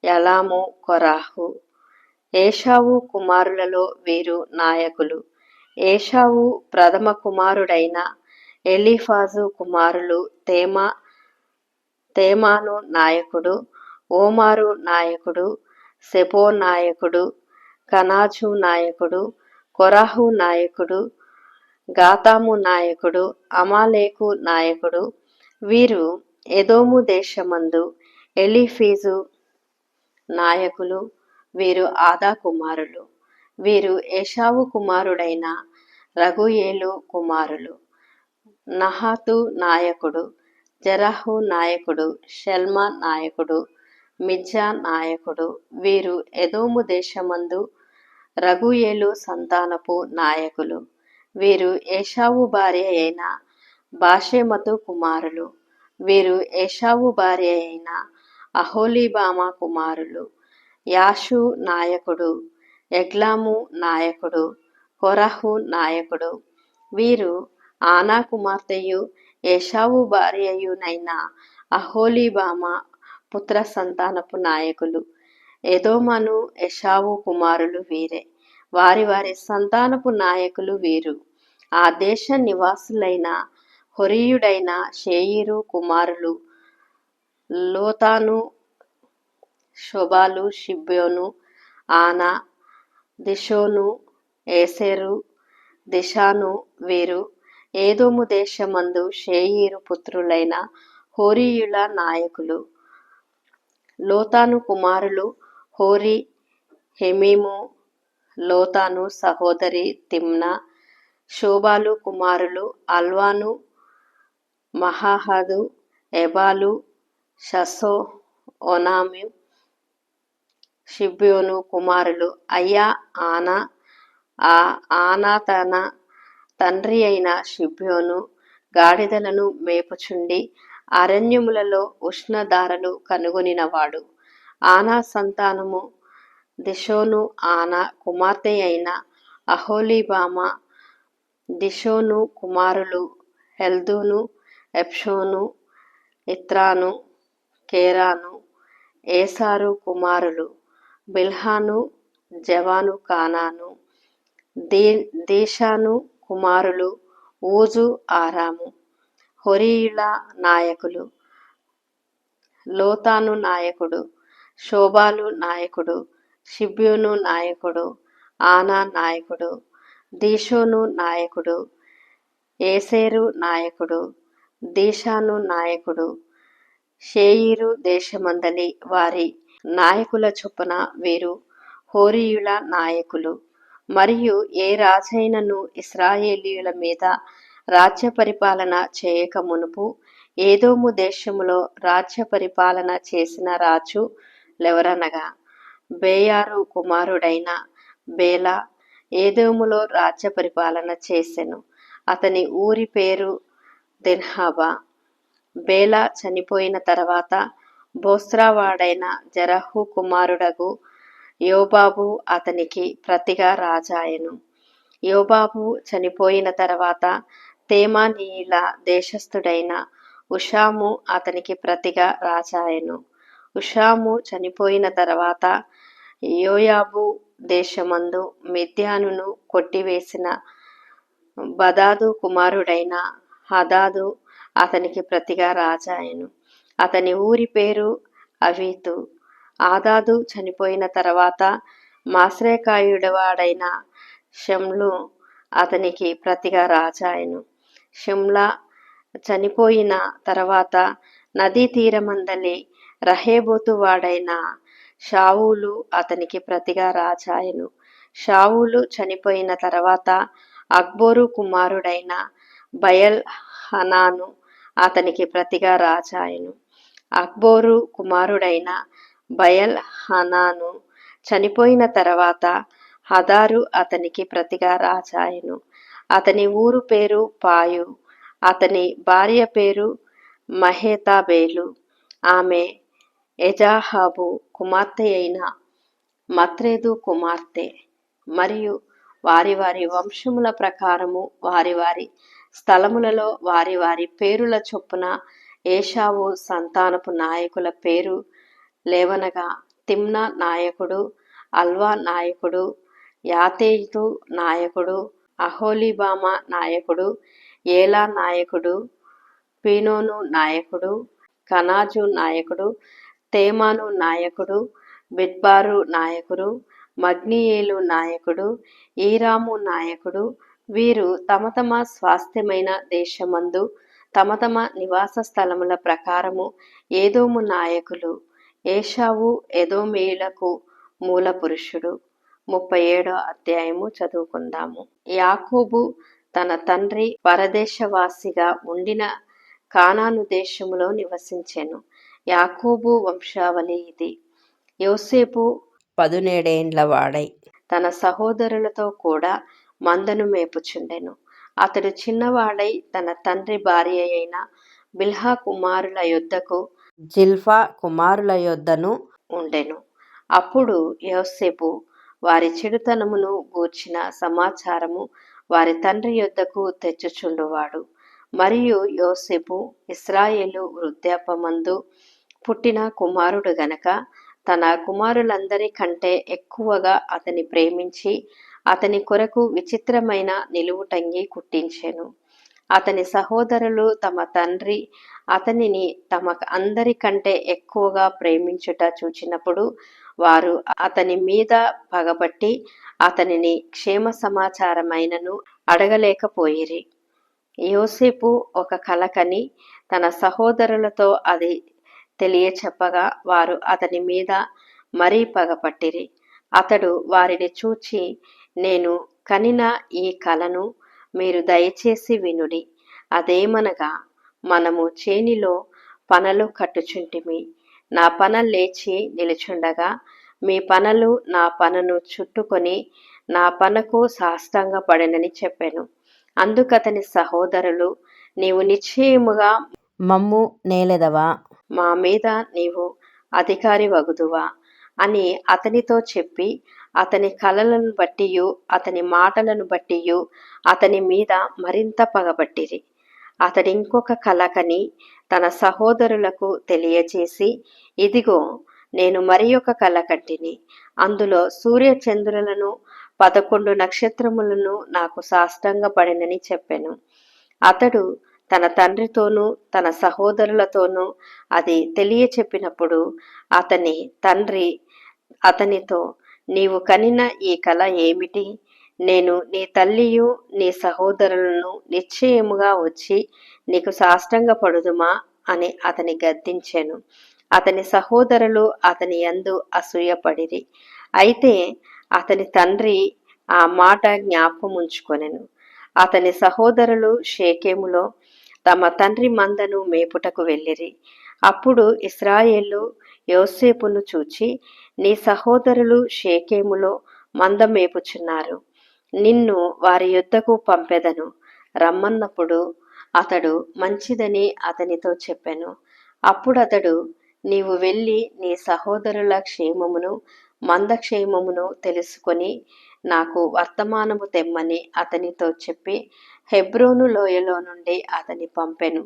యలాము, కోరాహు. ఏశావు కుమారులలో వీరు నాయకులు. ఏశావు ప్రథమ కుమారుడైన ఎలీఫాజు కుమారులు తేమాను నాయకుడు, ఓమారు నాయకుడు, సెపో నాయకుడు, కనాజు నాయకుడు, కోరాహు నాయకుడు, గాతాము నాయకుడు, అమాలేకు నాయకుడు. వీరు ఎదోము దేశమందు ఎలీఫీజు నాయకులు. వీరు ఆదా కుమారులు. వీరు ఏశావు కుమారుడైన రగుయేలు కుమారులు. నహాతు నాయకుడు, జరహు నాయకుడు, షల్మా నాయకుడు, మిజ్జా నాయకుడు. వీరు ఎదోము దేశమందు రగుయేలు సంతానపు నాయకులు. వీరు ఏశావు భార్య అయిన బాషేమతు కుమారులు. వీరు ఏశావు భార్య అయిన అహోలీబామ కుమారులు. యాషు నాయకుడు, ఎగ్లాము నాయకుడు, కోరహు నాయకుడు. వీరు ఆనా కుమార్తెయు ఏశావు భార్యయునైన అహోలీబామ పుత్ర సంతానపు నాయకులు. ఎదోమను ఎషావు కుమారులు వీరే. వారి వారి సంతానపు నాయకులు వీరు. ఆ దేశ నివాసులైన హొరీయుడైన షేయిరు కుమారులు లోతాను, షోబాలు, షిబ్యోను, ఆనా, దిషోను, ఏసెరు, దిషాను వీరు. ఏదోము దేశమందు షేయిరు పుత్రులైన హోరీయుల నాయకులు. లోతాను కుమారులు హోరీ, హెమీము. లోతాను సహోదరి తిమ్నా. షోబాలు కుమారులు అల్వాను, మహాహదు, ఎబాలు, షసో, ఓనాము. షిబ్యోను కుమారులు అయ్యా, ఆనా. ఆ ఆనా తన తండ్రి అయిన షిబ్యోను గాడిదలను మేపుచుండి అరణ్యములలో ఉష్ణధారలు కనుగొనినవాడు. ఆనా సంతానము దిషోను. ఆనా కుమార్తె అయిన అహోలీబామ. దిషోను కుమారులు హెల్దూను, ఎప్షోను, ఇత్రాను, కేరాను. ఏసారు కుమారులు బిల్హాను, జవాను, కానాను. దీషాను కుమారులు ఊజు, ఆరాము. హొరీయుల నాయకులు లోతాను నాయకుడు, షోబాలు నాయకుడు, షిబ్యోను నాయకుడు, ఆనా నాయకుడు, దీషోను నాయకుడు, ఏసెరు నాయకుడు, దీషాను నాయకుడు. షేయిరు దేశమందలి వారి నాయకుల చొప్పున వీరు హోరీయుల నాయకులు. మరియు ఏ రాజైనను ఇశ్రాయేలీయుల మీద రాజ్య పరిపాలన చేయక మునుపు ఏదోము దేశములో రాజ్య పరిపాలన చేసిన రాజు లెవరనగా బేయారు కుమారుడైన బేలా ఏదోములో రాజ్య పరిపాలన చేసెను. అతని ఊరి పేరు దిన్హాబా. బేలా చనిపోయిన తర్వాత బోస్రావాడైన జరహు కుమారుడగు యోబాబు అతనికి ప్రతిగా రాజాయెను. యోబాబు చనిపోయిన తర్వాత తేమానీయుల దేశస్థుడైన ఉషాము అతనికి ప్రతిగా రాజాయెను. ఉషాము చనిపోయిన తర్వాత యోయాబు దేశమందు మిద్యానును కొట్టివేసిన బదాదు కుమారుడైన హదాదు అతనికి ప్రతిగా రాజాయెను. అతని ఊరి పేరు అవీతు. ఆదాదు చనిపోయిన తర్వాత మాశ్రేకాయుడవాడైన షమ్లు అతనికి ప్రతిగా రాజాయెను. షమ్లా చనిపోయిన తర్వాత నదీ తీరమందలి రహేబోతు వాడైన షావులు అతనికి ప్రతిగా రాజాయెను. షావులు చనిపోయిన తర్వాత అక్బోరు కుమారుడైన బయల్ హనాను అతనికి ప్రతిగా రాజాయెను. అక్బోరు కుమారుడైన బయల్ హనాను చనిపోయిన తర్వాత హదారు అతనికి ప్రతిగా రాజాయెను. అతని ఊరు పేరు పాయు. అతని భార్య పేరు మహేతాబేలు. ఆమె ఎజాహాబు కుమార్తె అయిన మత్రేదు కుమార్తె. మరియు వారి వారి వంశముల ప్రకారము వారి వారి స్థలములలో వారి వారి పేరుల చొప్పున ఏషావు సంతానపు నాయకుల పేరు లేవనగా తిమ్నా నాయకుడు, అల్వా నాయకుడు, యాతేతు నాయకుడు, అహోలీబామ నాయకుడు, ఏలా నాయకుడు, పీనోను నాయకుడు, కనాజు నాయకుడు, తేమాను నాయకుడు, బిడ్బారు నాయకుడు, మగ్నియేలు నాయకుడు, ఈరాము నాయకుడు. వీరు తమ తమ స్వాస్థ్యమైన దేశమందు తమ తమ నివాస స్థలముల ప్రకారము ఏదోము నాయకులు. ఏషావు ఎదోమీయులకు మూల పురుషుడు. 37వ అధ్యాయము చదువుకుందాము. యాకోబు తన తండ్రి పరదేశవాసిగా ఉండిన కానాను దేశములో నివసించెను. యాకోబు వంశావళి ఇది. యోసేపు 17 వాడై తన సహోదరులతో కూడా మందను మేపుచుండెను. అతడు చిన్నవాడై తన తండ్రి భార్య అయిన బిల్హా కుమారుల యొద్దకు జిల్ఫా కుమారుల యొద్దను ఉండెను. అప్పుడు యోసేపు వారి చెడుతనమును గూర్చిన సమాచారము వారి తండ్రి యొద్దకు తెచ్చుచుండువాడు. మరియు యోసేపు ఇశ్రాయేలు వృద్ధాప్యమందు పుట్టిన కుమారుడు గనక తన కుమారులందరి కంటే ఎక్కువగా అతని ప్రేమించి అతని కొరకు విచిత్రమైన నిలువుటంగి కుట్టించెను. అతని సహోదరులు తమ తండ్రి అతనిని తమ అందరికంటే ఎక్కువగా ప్రేమించుట చూచినప్పుడు వారు అతని మీద పగబట్టి అతనిని క్షేమ సమాచారమైనను అడగలేకపోయిరి. యోసేపు ఒక కల కని తన సహోదరులతో అది తెలియచెప్పగా వారు అతని మీద మరీ పగపట్టిరి. అతడు వారిని చూచి, నేను కనిన ఈ కలను మీరు దయచేసి వినుడి. అదేమనగా, మనము చేనిలో పనలు కట్టుచుంటిమి. నా పన లేచి నిలుచుండగా మీ పనలు నా పనను చుట్టుకొని నా పనకు సాష్టాంగపడెనని చెప్పెను. అందుకతని సహోదరులు, నీవు నిశ్చయముగా మమ్ము నేలెదవా, మా మీద నీవు అధికారి వగుదువా అని అతనితో చెప్పి అతని కలలను బట్టియు అతని మాటలను బట్టియు అతని మీద మరింత పగబట్టిరి. అతడింకొక కల కని తన సహోదరులకు తెలియచేసి, ఇదిగో, నేను మరి ఒక కల కంటిని. అందులో సూర్యచంద్రులను 11 నక్షత్రములను నాకు సాష్టాంగపడినని చెప్పెను. అతడు తన తండ్రితోనూ తన సహోదరులతోనూ అది తెలియచెప్పినప్పుడు అతని తండ్రి అతనితో, నీవు కనిన ఈ కల ఏమిటి? నేను నీ తల్లియు నీ సహోదరులను నిశ్చయముగా వచ్చి నీకు సాష్టాంగపడుదుమా అని అతని గద్దించెను. అతని సహోదరులు అతని యందు అసూయపడిరి. అయితే అతని తండ్రి ఆ మాట జ్ఞాపకముంచుకొనెను. అతని సహోదరులు షేకెములో తమ తండ్రి మందను మేపుటకు వెళ్ళిరి. అప్పుడు ఇశ్రాయేలు యోసేపును చూచి, నీ సహోదరులు షేకెములో మంద మేపుచున్నారు. నిన్ను వారి యొద్దకు పంపెదను రమ్మన్నప్పుడు అతడు మంచిదని అతనితో చెప్పెను. అప్పుడతడు, నీవు వెళ్ళి నీ సహోదరుల క్షేమమును మందక్షేమమును తెలుసుకొని నాకు వర్తమానము తెమ్మని అతనితో చెప్పి హెబ్రోను లోయలో నుండి అతని పంపెను.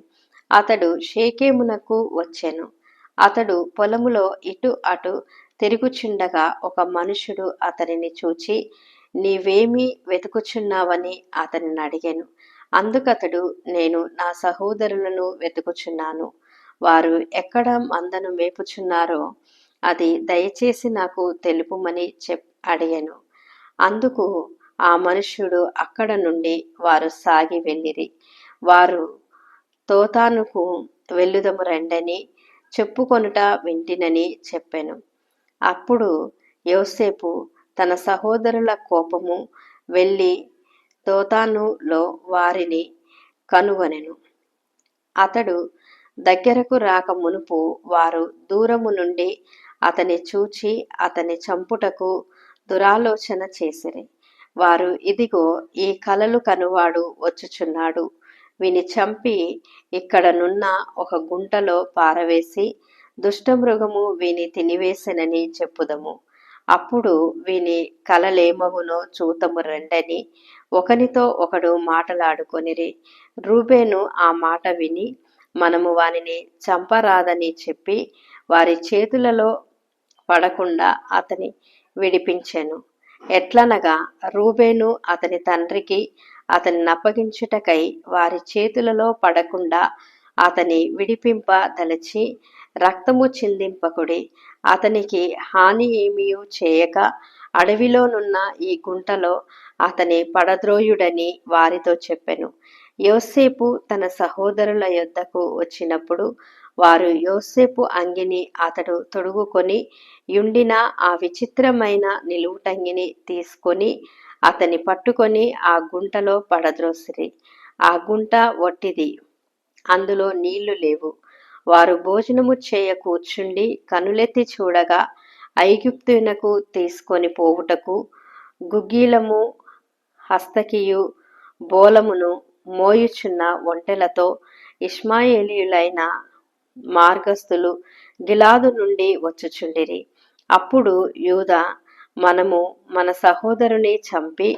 అతడు షేకెమునకు వచ్చెను. అతడు పొలములో ఇటు అటు తిరుగుచుండగా ఒక మనుషుడు అతనిని చూచి, నీవేమి వెతుకుచున్నావని అతనిని అడిగెను. అందుకతడు, నేను నా సహోదరులను వెతుకుచున్నాను. వారు ఎక్కడ మందను మేపుచున్నారో అది దయచేసి నాకు తెలుపుమని అడిగెను. అందుకు ఆ మనుష్యుడు అక్కడ నుండి వారు సాగి వెళ్ళిరి. వారు తోతానుకు వెళ్ళుదము రెండని చెప్పుకొనుట వింటినని చెప్పెను. అప్పుడు యోసేపు తన సహోదరుల కోపము వెళ్ళి దోతానులో వారిని కనుగొనెను. అతడు దగ్గరకు రాక మునుపు వారు దూరము నుండి అతని చూచి అతని చంపుటకు దురాలోచన చేసిరి. వారు, ఇదిగో, ఈ కలలు కనువాడు వచ్చుచున్నాడు, వీని చంపి ఇక్కడనున్న ఒక గుంటలో పారవేసి దుష్టమృగము వీని తినివేసెనని చెప్పుదము. అప్పుడు వీని కలలేమగునో చూతము రెండని ఒకనితో ఒకడు మాటలాడుకొనిరి. రూబేను ఆ మాట విని, మనము వానిని చంపరాదని చెప్పి వారి చేతులలో పడకుండా అతని విడిపించెను. ఎట్లనగా, రూబేను అతని తండ్రికి అతని నప్పగించుటకై వారి చేతులలో పడకుండా అతని విడిపింప దలచి, రక్తము చిందింపకుడి, అతనికి హాని ఏమీయూ చేయక అడవిలోనున్న ఈ గుంటలో అతని పడద్రోయుడని వారితో చెప్పెను. యోసేపు తన సహోదరుల యొద్దకు వచ్చినప్పుడు వారు యోసేపు అంగిని అతడు తొడుగుకొని యుండిన ఆ విచిత్రమైన నిలువుటంగిని తీసుకొని అతని పట్టుకొని ఆ గుంటలో పడద్రోసిరి. ఆ గుంట వట్టిది, అందులో నీళ్లు లేవు. వారు భోజనము చేయ కూర్చుండి కనులెత్తి చూడగా ఐగుప్తునకు తీసుకొని పోవుటకు గుగ్గిలము హస్తకియు బోలమును మోయుచున్న ఒంటెలతో ఇష్మాయేలీయులైన మార్గస్థులు గిలాదు నుండి వచ్చుచుండిరి. అప్పుడు యూదా, మనము మన సహోదరుని చంపి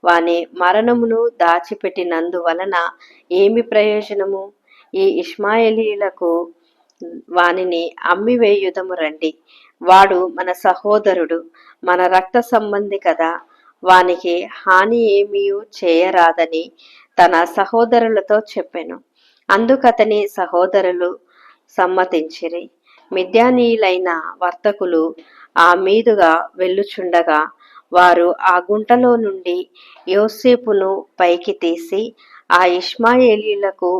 వాని మరణమును దాచిపెట్టినందువలన ఏమి ప్రయోజనము? ఈ ఇష్మాయేలీయులకు వానిని అమ్మివేయుదము రండి, వాడు మన సహోదరుడు, మన రక్త సంబంధి కదా, వానికి హాని ఏమీ చేయరాదని తన సహోదరులతో చెప్పెను. అందుకతని సహోదరులు సమ్మతించిరి. మిద్యానీయులైన వర్తకులు ఆ మీదుగా వెళ్ళుచుండగా వారు ఆ గుంటలో నుండి యోసేపును పైకి తీసి ఆ ఇష్మాయేలీయులకు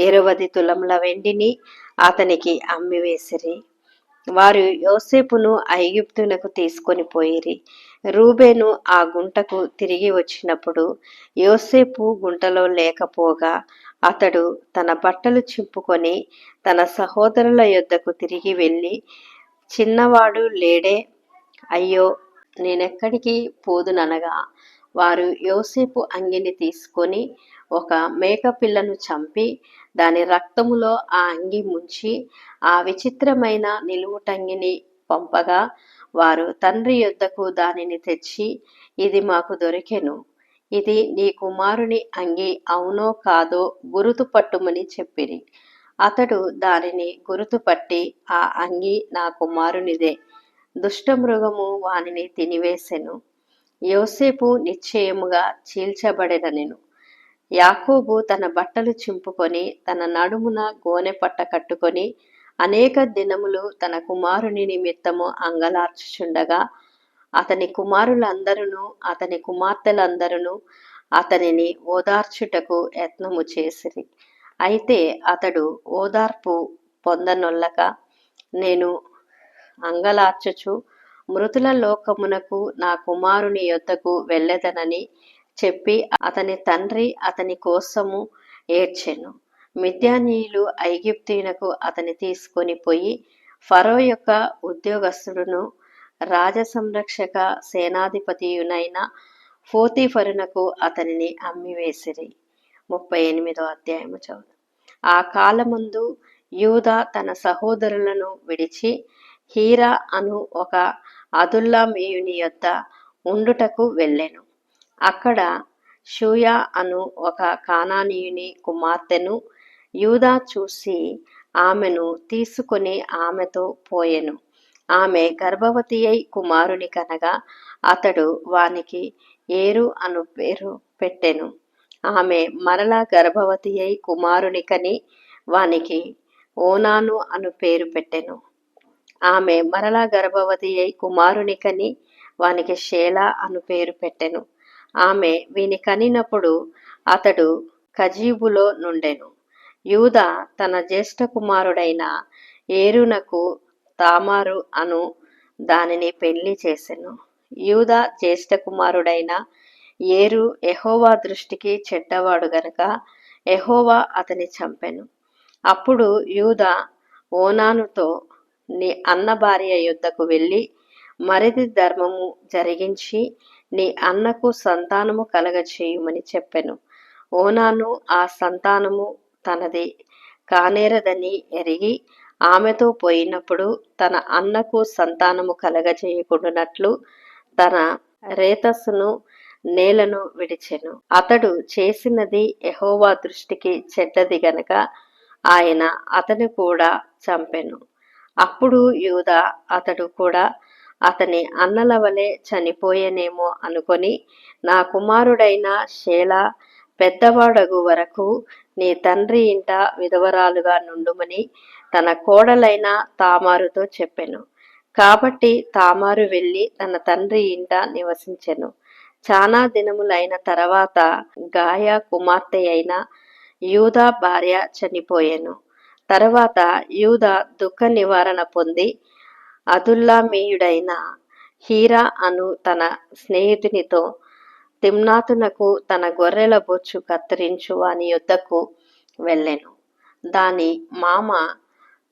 20 తులముల వెండిని అతనికి అమ్మివేసిరి. వారు యోసేపును ఐగుప్తునకు తీసుకొని పోయిరి. రూబేను ఆ గుంటకు తిరిగి వచ్చినప్పుడు యోసేపు గుంటలో లేకపోగా అతడు తన బట్టలు చింపుకొని తన సహోదరుల యొద్దకు తిరిగి వెళ్ళి, చిన్నవాడు లేడే, అయ్యో నేనెక్కడికి పోదుననగా వారు యోసేపు అంగిని తీసుకొని ఒక మేకపిల్లను చంపి దాని రక్తములో ఆ అంగి ముంచి ఆ విచిత్రమైన నిలువుటంగిని పంపగా వారు తండ్రి యొద్దకు దానిని తెచ్చి, ఇది మాకు దొరికెను, ఇది నీ కుమారుని అంగి అవునో కాదో గురుతుపట్టుమని చెప్పిరి. అతడు దానిని గురుతుపట్టి, ఆ అంగి నా కుమారునిదే, దుష్టమృగము వానిని తినివేసెను, యోసేపు నిశ్చయముగా చీల్చబడెననెను. యాకోబు తన బట్టలు చింపుకొని తన నడుమున గోనెపట్ట కట్టుకొని అనేక దినములు తన కుమారుని నిమిత్తము అంగలార్చుచుండగా అతని కుమారులందరూ అతని కుమార్తెలందరూ అతనిని ఓదార్చుటకు యత్నము చేసిరి. అయితే అతడు ఓదార్పు పొందనొల్లక, నేను అంగలార్చుచు మృతుల లోకమునకు నా కుమారుని యొద్దకు వెళ్ళెదనని చెప్పి అతని తండ్రి అతని కోసము ఏడ్చెను. మిద్యానీయులు ఐగుప్తీయునకు అతని తీసుకొని పోయి ఫరో యొక్క ఉద్యోగస్తుడును రాజ సంరక్షక సేనాధిపతియునైన పోతీఫరునకు అతనిని అమ్మివేసిరి. 38వ అధ్యాయము చదువు. ఆ కాలమందు యూదా తన సహోదరులను విడిచి హీరా అను ఒక అదుల్లామీయుని యొద్ద ఉండుటకు వెళ్ళెను. అక్కడ షూయా అను ఒక కానానీయుని కుమార్తెను యూదా చూసి ఆమెను తీసుకొని ఆమెతో పోయెను. ఆమె గర్భవతి అయి కుమారుని కనగా అతడు వానికి ఏరు అను పేరు పెట్టెను. ఆమె మరలా గర్భవతి అయి కుమారుని కని వానికి ఓనాను అను పేరు పెట్టెను. ఆమె మరలా గర్భవతి అయి కుమారుని కని వానికి షేలా అను పేరు పెట్టెను. ఆమె వీని కనినప్పుడు అతడు కజీబులో నుండెను. యూదా తన జ్యేష్ఠ కుమారుడైన ఏరునకు తామారు అను దానిని పెళ్లి చేసెను. యూదా జ్యేష్ఠ కుమారుడైన ఏరు యెహోవా దృష్టికి చెడ్డవాడు గనుక యెహోవా అతని చంపెను. అప్పుడు యూదా ఓనానుతో, నీ అన్న భార్య యొద్దకు వెళ్ళి మరిది ధర్మము జరిగించి నీ అన్నకు సంతానము కలగచేయుమని చెప్పెను. ఓనాను ఆ సంతానము తనది కానేరదని ఎరిగి ఆమెతో పోయినప్పుడు తన అన్నకు సంతానము కలగచేయకుండానట్లు తన రేతస్సును నేలను విడిచెను. అతడు చేసినది యెహోవా దృష్టికి చెడ్డది గనక ఆయన అతని కూడా చంపెను. అప్పుడు యూదా అతడు కూడా అతని అన్నల వలె చనిపోయేనేమో అనుకొని, నా కుమారుడైన షేలా పెద్దవాడగు వరకు నీ తండ్రి ఇంట విధవరాలుగా నుండుమని తన కోడలైన తామారుతో చెప్పెను. కాబట్టి తామారు వెళ్ళి తన తండ్రి ఇంట నివసించెను. చానా దినములైన తర్వాత గాయ కుమార్తె అయిన యూదా భార్య చనిపోయెను. తర్వాత యూదా దుఃఖ నివారణ పొంది అదుల్లామీయుడైన హీరా అను తన స్నేహితునితో తిమ్నాతునకు తన గొర్రెల బొచ్చు కత్తిరించు వాని యొద్దకు వెళ్ళెను. దాని మామ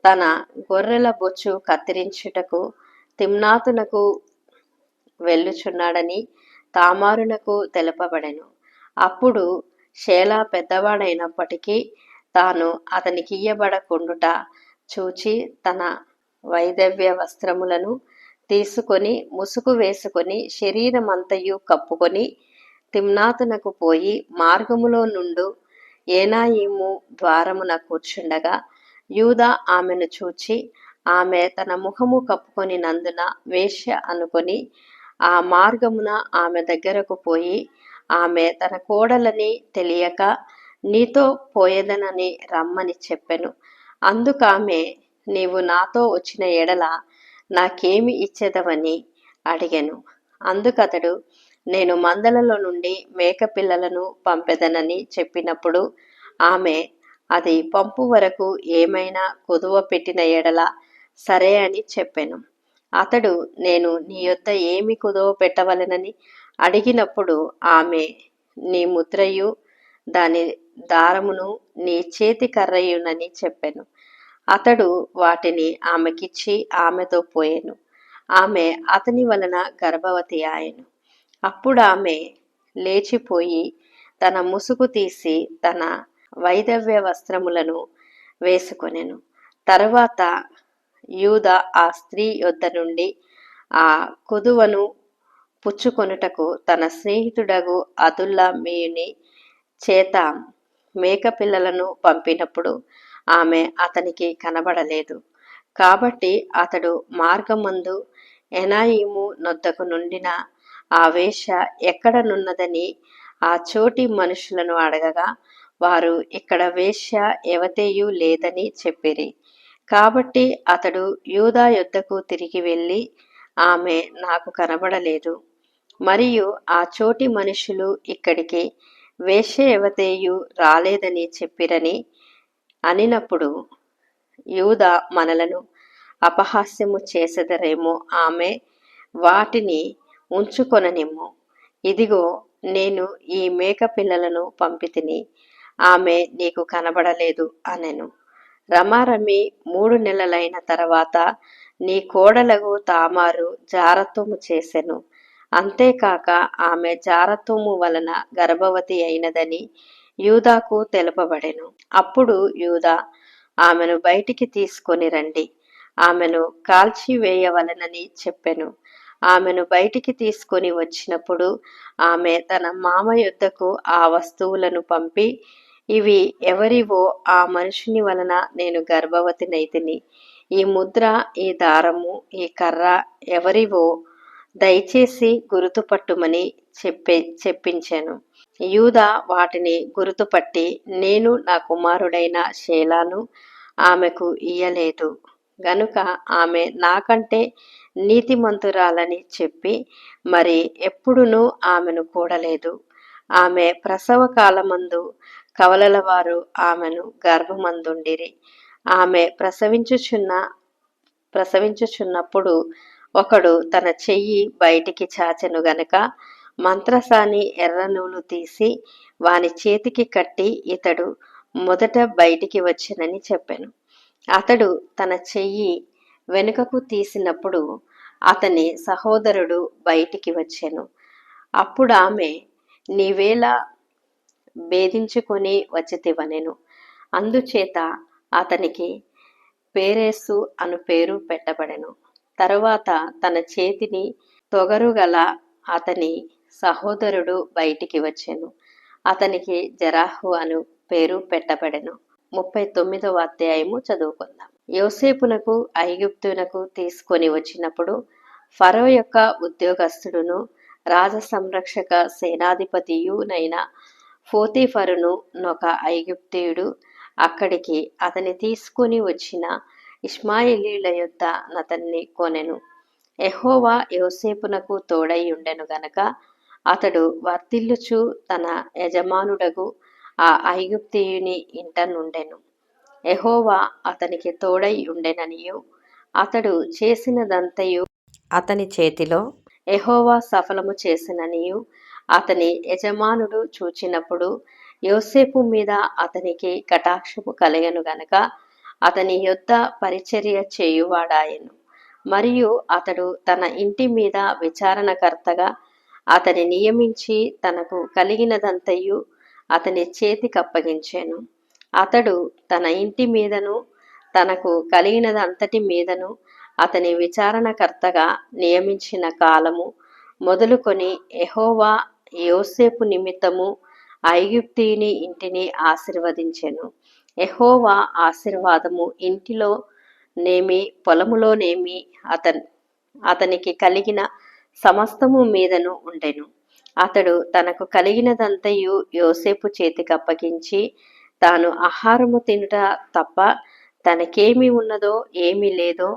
తన గొర్రెల బొచ్చు కత్తిరించుటకు తిమ్నాతునకు వెళ్ళుచున్నాడని తామారునకు తెలుపబడెను. అప్పుడు షేలా పెద్దవాడైనప్పటికీ తాను అతనికియ్యబడకుండుట చూచి తన వైధవ్య వస్త్రములను తీసుకొని ముసుగు వేసుకొని శరీరమంతయు కప్పుకొని తిమ్నాతునకు పోయి మార్గములో నుండు ఏనాయిము ద్వారమున కూర్చుండగా యూదా ఆమెను చూచి ఆమె తన ముఖము కప్పుకొనినందున వేశ్య అనుకొని ఆ మార్గమున ఆమె దగ్గరకు పోయి, ఆమె తన కోడలని తెలియక నీతో పోయేదనని రమ్మని చెప్పెను. అందుకామె, నీవు నాతో వచ్చిన ఎడల నాకేమి ఇచ్చేదవని అడిగెను. అందుకతడు, నేను మందలలో నుండి మేకపిల్లలను పంపెదనని చెప్పినప్పుడు ఆమె, అది పంపు వరకు ఏమైనా కుదువ పెట్టిన ఎడల సరే అని చెప్పెను. అతడు, నేను నీ యొద్ద ఏమి కుదువ పెట్టవలెనని అడిగినప్పుడు ఆమె, నీ ముద్రయు దాని దారమును నీ చేతి కర్రయునని చెప్పెను. అతడు వాటిని ఆమెకిచ్చి ఆమెతో పోయెను. ఆమె అతని వలన గర్భవతి ఆయెను. అప్పుడు ఆమె లేచిపోయి తన ముసుగు తీసి తన వైధవ్య వస్త్రములను వేసుకొనెను. తరువాత యూదా ఆ స్త్రీ యొద్ద నుండి ఆ కుదువను పుచ్చుకొనుటకు తన స్నేహితుడగు అదుల్లమీయుని చేత మేకపిల్లలను పంపినప్పుడు ఆమె అతనికి కనబడలేదు. కాబట్టి అతడు మార్గమందు ఎనాయిము నొద్దకు నుండిన ఆ వేశ్య ఎక్కడనున్నదని ఆ చోటి మనుషులను అడగగా వారు, ఇక్కడ వేశ్య ఎవతేయు లేదని చెప్పిరి. కాబట్టి అతడు యూదా యొద్దకు తిరిగి వెళ్ళి, ఆమె నాకు కనబడలేదు, మరియు ఆ చోటి మనుషులు ఇక్కడికి వేశ్య ఎవతేయు రాలేదని చెప్పిరని అనినప్పుడు, యూదా మనలను అపహాస్యము చేసెదరేమో, ఆమె వాటిని ఉంచుకొననిమ్ము. ఇదిగో, నేను ఈ మేక పిల్లలను పంపితిని, ఆమె నీకు కనబడలేదు అనెను. రమారమి 3 నెలలైన తర్వాత నీ కోడలగు తామారు జారత్వము చేసెను. అంతేకాక ఆమె జారత్వము వలన గర్భవతి అయినదని యూదాకు తెలుపబడెను. అప్పుడు యూదా, ఆమెను బయటికి తీసుకొని రండి, ఆమెను కాల్చివేయవలెనని చెప్పెను. ఆమెను బయటికి తీసుకొని వచ్చినప్పుడు ఆమె తన మామ యొద్దకు ఆ వస్తువులను పంపి, ఇవి ఎవరివో ఆ మనుషుని వలన నేను గర్భవతినైతిని. ఈ ముద్ర, ఈ దారము, ఈ కర్ర ఎవరివో దయచేసి గుర్తుపట్టుమని చెప్పించాను. యూదా వాటిని గుర్తుపట్టి, నేను నా కుమారుడైన షేలాను ఆమెకు ఇయ్యలేదు గనుక ఆమె నాకంటే నీతిమంతురాలని చెప్పి మరి ఎప్పుడునూ ఆమెను కూడలేదు. ఆమె ప్రసవ కాలమందు కవలలవారు ఆమెను గర్భమందుండిరి. ఆమె ప్రసవించుచున్నప్పుడు ఒకడు తన చెయ్యి బయటికి చాచెను గనుక మంత్రసాని ఎర్ర నూలు తీసి వాని చేతికి కట్టి, ఇతడు మొదట బయటికి వచ్చెనని చెప్పెను. అతడు తన చెయ్యి వెనుకకు తీసినప్పుడు అతని సహోదరుడు బయటికి వచ్చెను. అప్పుడు ఆమె, నీవేలా భేదించుకొని వచ్చితివనెను. అందుచేత అతనికి పేరేసు అను పేరు పెట్టబడెను. తరువాత తన చేతిని తొగరుగల అతని సహోదరుడు బయటికి వచ్చెను. అతనికి జెరహు అను పేరు పెట్టబడెను. 39వ అధ్యాయము చదువుకుందాం. యోసేపునకు ఐగుప్తునకు తీసుకొని వచ్చినప్పుడు ఫరో యొక్క ఉద్యోగస్తుడును రాజ సంరక్షక సేనాధిపతియునైన పోతీఫరును నొక ఐగుప్తీయుడు అక్కడికి అతని తీసుకొని వచ్చిన ఇష్మాయేలీయుల యొద్ద నతన్ని కొనెను. యెహోవా యోసేపునకు తోడై ఉండెను గనక అతడు వర్ధిల్లుచు తన యజమానుడగు ఆ ఐగుప్తీయుని ఇంట నుండెను. యెహోవా అతనికి తోడై ఉండెననియు అతడు చేసినదంతయు అతని చేతిలో యెహోవా సఫలము చేసిననియు అతని యజమానుడు చూచినప్పుడు యోసేపు మీద అతనికి కటాక్షము కలిగెను గనక అతని యొద్ద పరిచర్య చేయువాడాయెను. మరియు అతడు తన ఇంటి మీద విచారణకర్తగా అతని నియమించి తనకు కలిగినదంతయు అతని చేతికప్పగించెను. అతడు తన ఇంటి మీదను తనకు కలిగినదంతటి మీదను అతని విచారణకర్తగా నియమించిన కాలము మొదలుకొని యెహోవా యోసేపు నిమిత్తము ఐగుప్తీయుని ఇంటిని ఆశీర్వదించెను. యెహోవా ఆశీర్వాదము ఇంటిలో నేమి పొలములోనేమి అతనికి కలిగిన సమస్తము మీదను ఉండెను. అతడు తనకు కలిగినదంతయు యోసేపు చేతికి అప్పగించి తాను ఆహారము తినుట తప్ప తనకేమి ఉన్నదో ఏమీ లేదో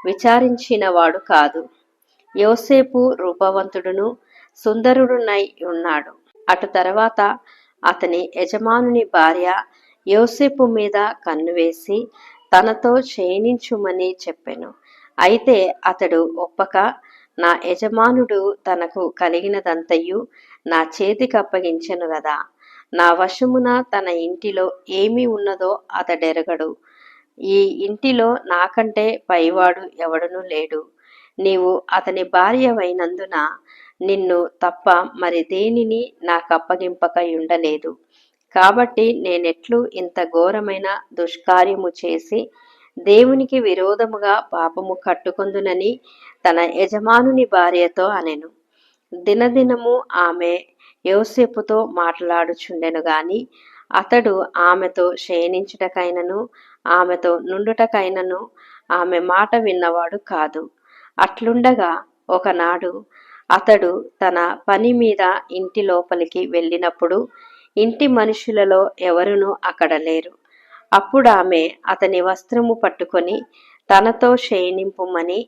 విచారించినవాడు కాదు. యోసేపు రూపవంతుడును సుందరుడునై ఉన్నాడు. అటు తర్వాత అతని యజమానుని భార్య యోసేపు మీద కన్ను వేసి తనతో శయనించుమని చెప్పెను. అయితే అతడు ఒప్పక, నా యజమానుడు తనకు కలిగినదంతయు నా చేతికి అప్పగించెను గదా, నా వశమున తన ఇంటిలో ఏమి ఉన్నదో అతడెరగడు. ఈ ఇంటిలో నాకంటే పైవాడు ఎవడునూ లేడు. నీవు అతని భార్యవైనందున నిన్ను తప్ప మరి దేనిని నాకప్పగింపకయుండలేదు. కాబట్టి నేనెట్లు ఇంత ఘోరమైన దుష్కార్యము చేసి దేవునికి విరోధముగా పాపము కట్టుకొందునని తన యజమానుని భార్యతో అనెను. దినదినము ఆమె యోసేపుతో మాట్లాడుచుండెను గాని అతడు ఆమెతో శయనించుటకైనను ఆమెతో నుండుటకైనను ఆమె మాట విన్నవాడు కాదు. అట్లుండగా ఒకనాడు అతడు తన పని మీద ఇంటి లోపలికి వెళ్ళినప్పుడు ఇంటి మనుషులలో ఎవరునూ అక్కడ లేరు. అప్పుడామె అతని వస్త్రము పట్టుకొని తనతో శయనింపుమని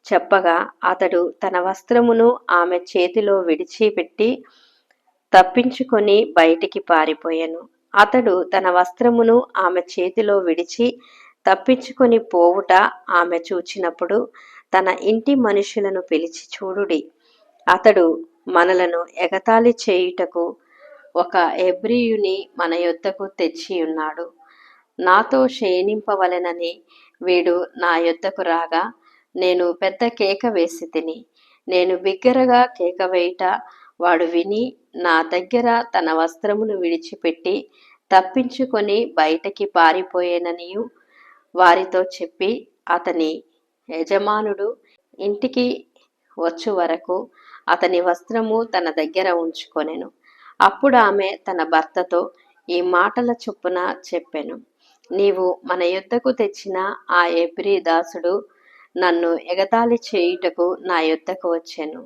చెప్పగా అతడు తన వస్త్రమును ఆమె చేతిలో విడిచిపెట్టి తప్పించుకొని బయటికి పారిపోయాను. అతడు తన వస్త్రమును ఆమె చేతిలో విడిచి తప్పించుకొని పోవుట ఆమె చూచినప్పుడు తన ఇంటి మనుషులను పిలిచి, చూడుడి, అతడు మనలను ఎగతాళి చేయుటకు ఒక హెబ్రీయుని మన యొద్దకు తెచ్చియున్నాడు. నాతో శయనింపవలెనని వీడు నా యొద్దకు రాగా నేను పెద్ద కేక వేసి తిని, నేను బిగ్గరగా కేక వేయుట వాడు విని నా దగ్గర తన వస్త్రమును విడిచిపెట్టి తప్పించుకొని బయటకి పారిపోయేననియు వారితో చెప్పి అతని యజమానుడు ఇంటికి వచ్చు వరకు అతని వస్త్రము తన దగ్గర ఉంచుకొనెను. అప్పుడు ఆమె తన భర్తతో ఈ మాటల చొప్పున చెప్పెను. నీవు మన యొద్దకు తెచ్చిన ఆ హెబ్రీ దాసుడు నన్ను ఎగతాళి చేయుటకు నా యొద్దకు వచ్చెను.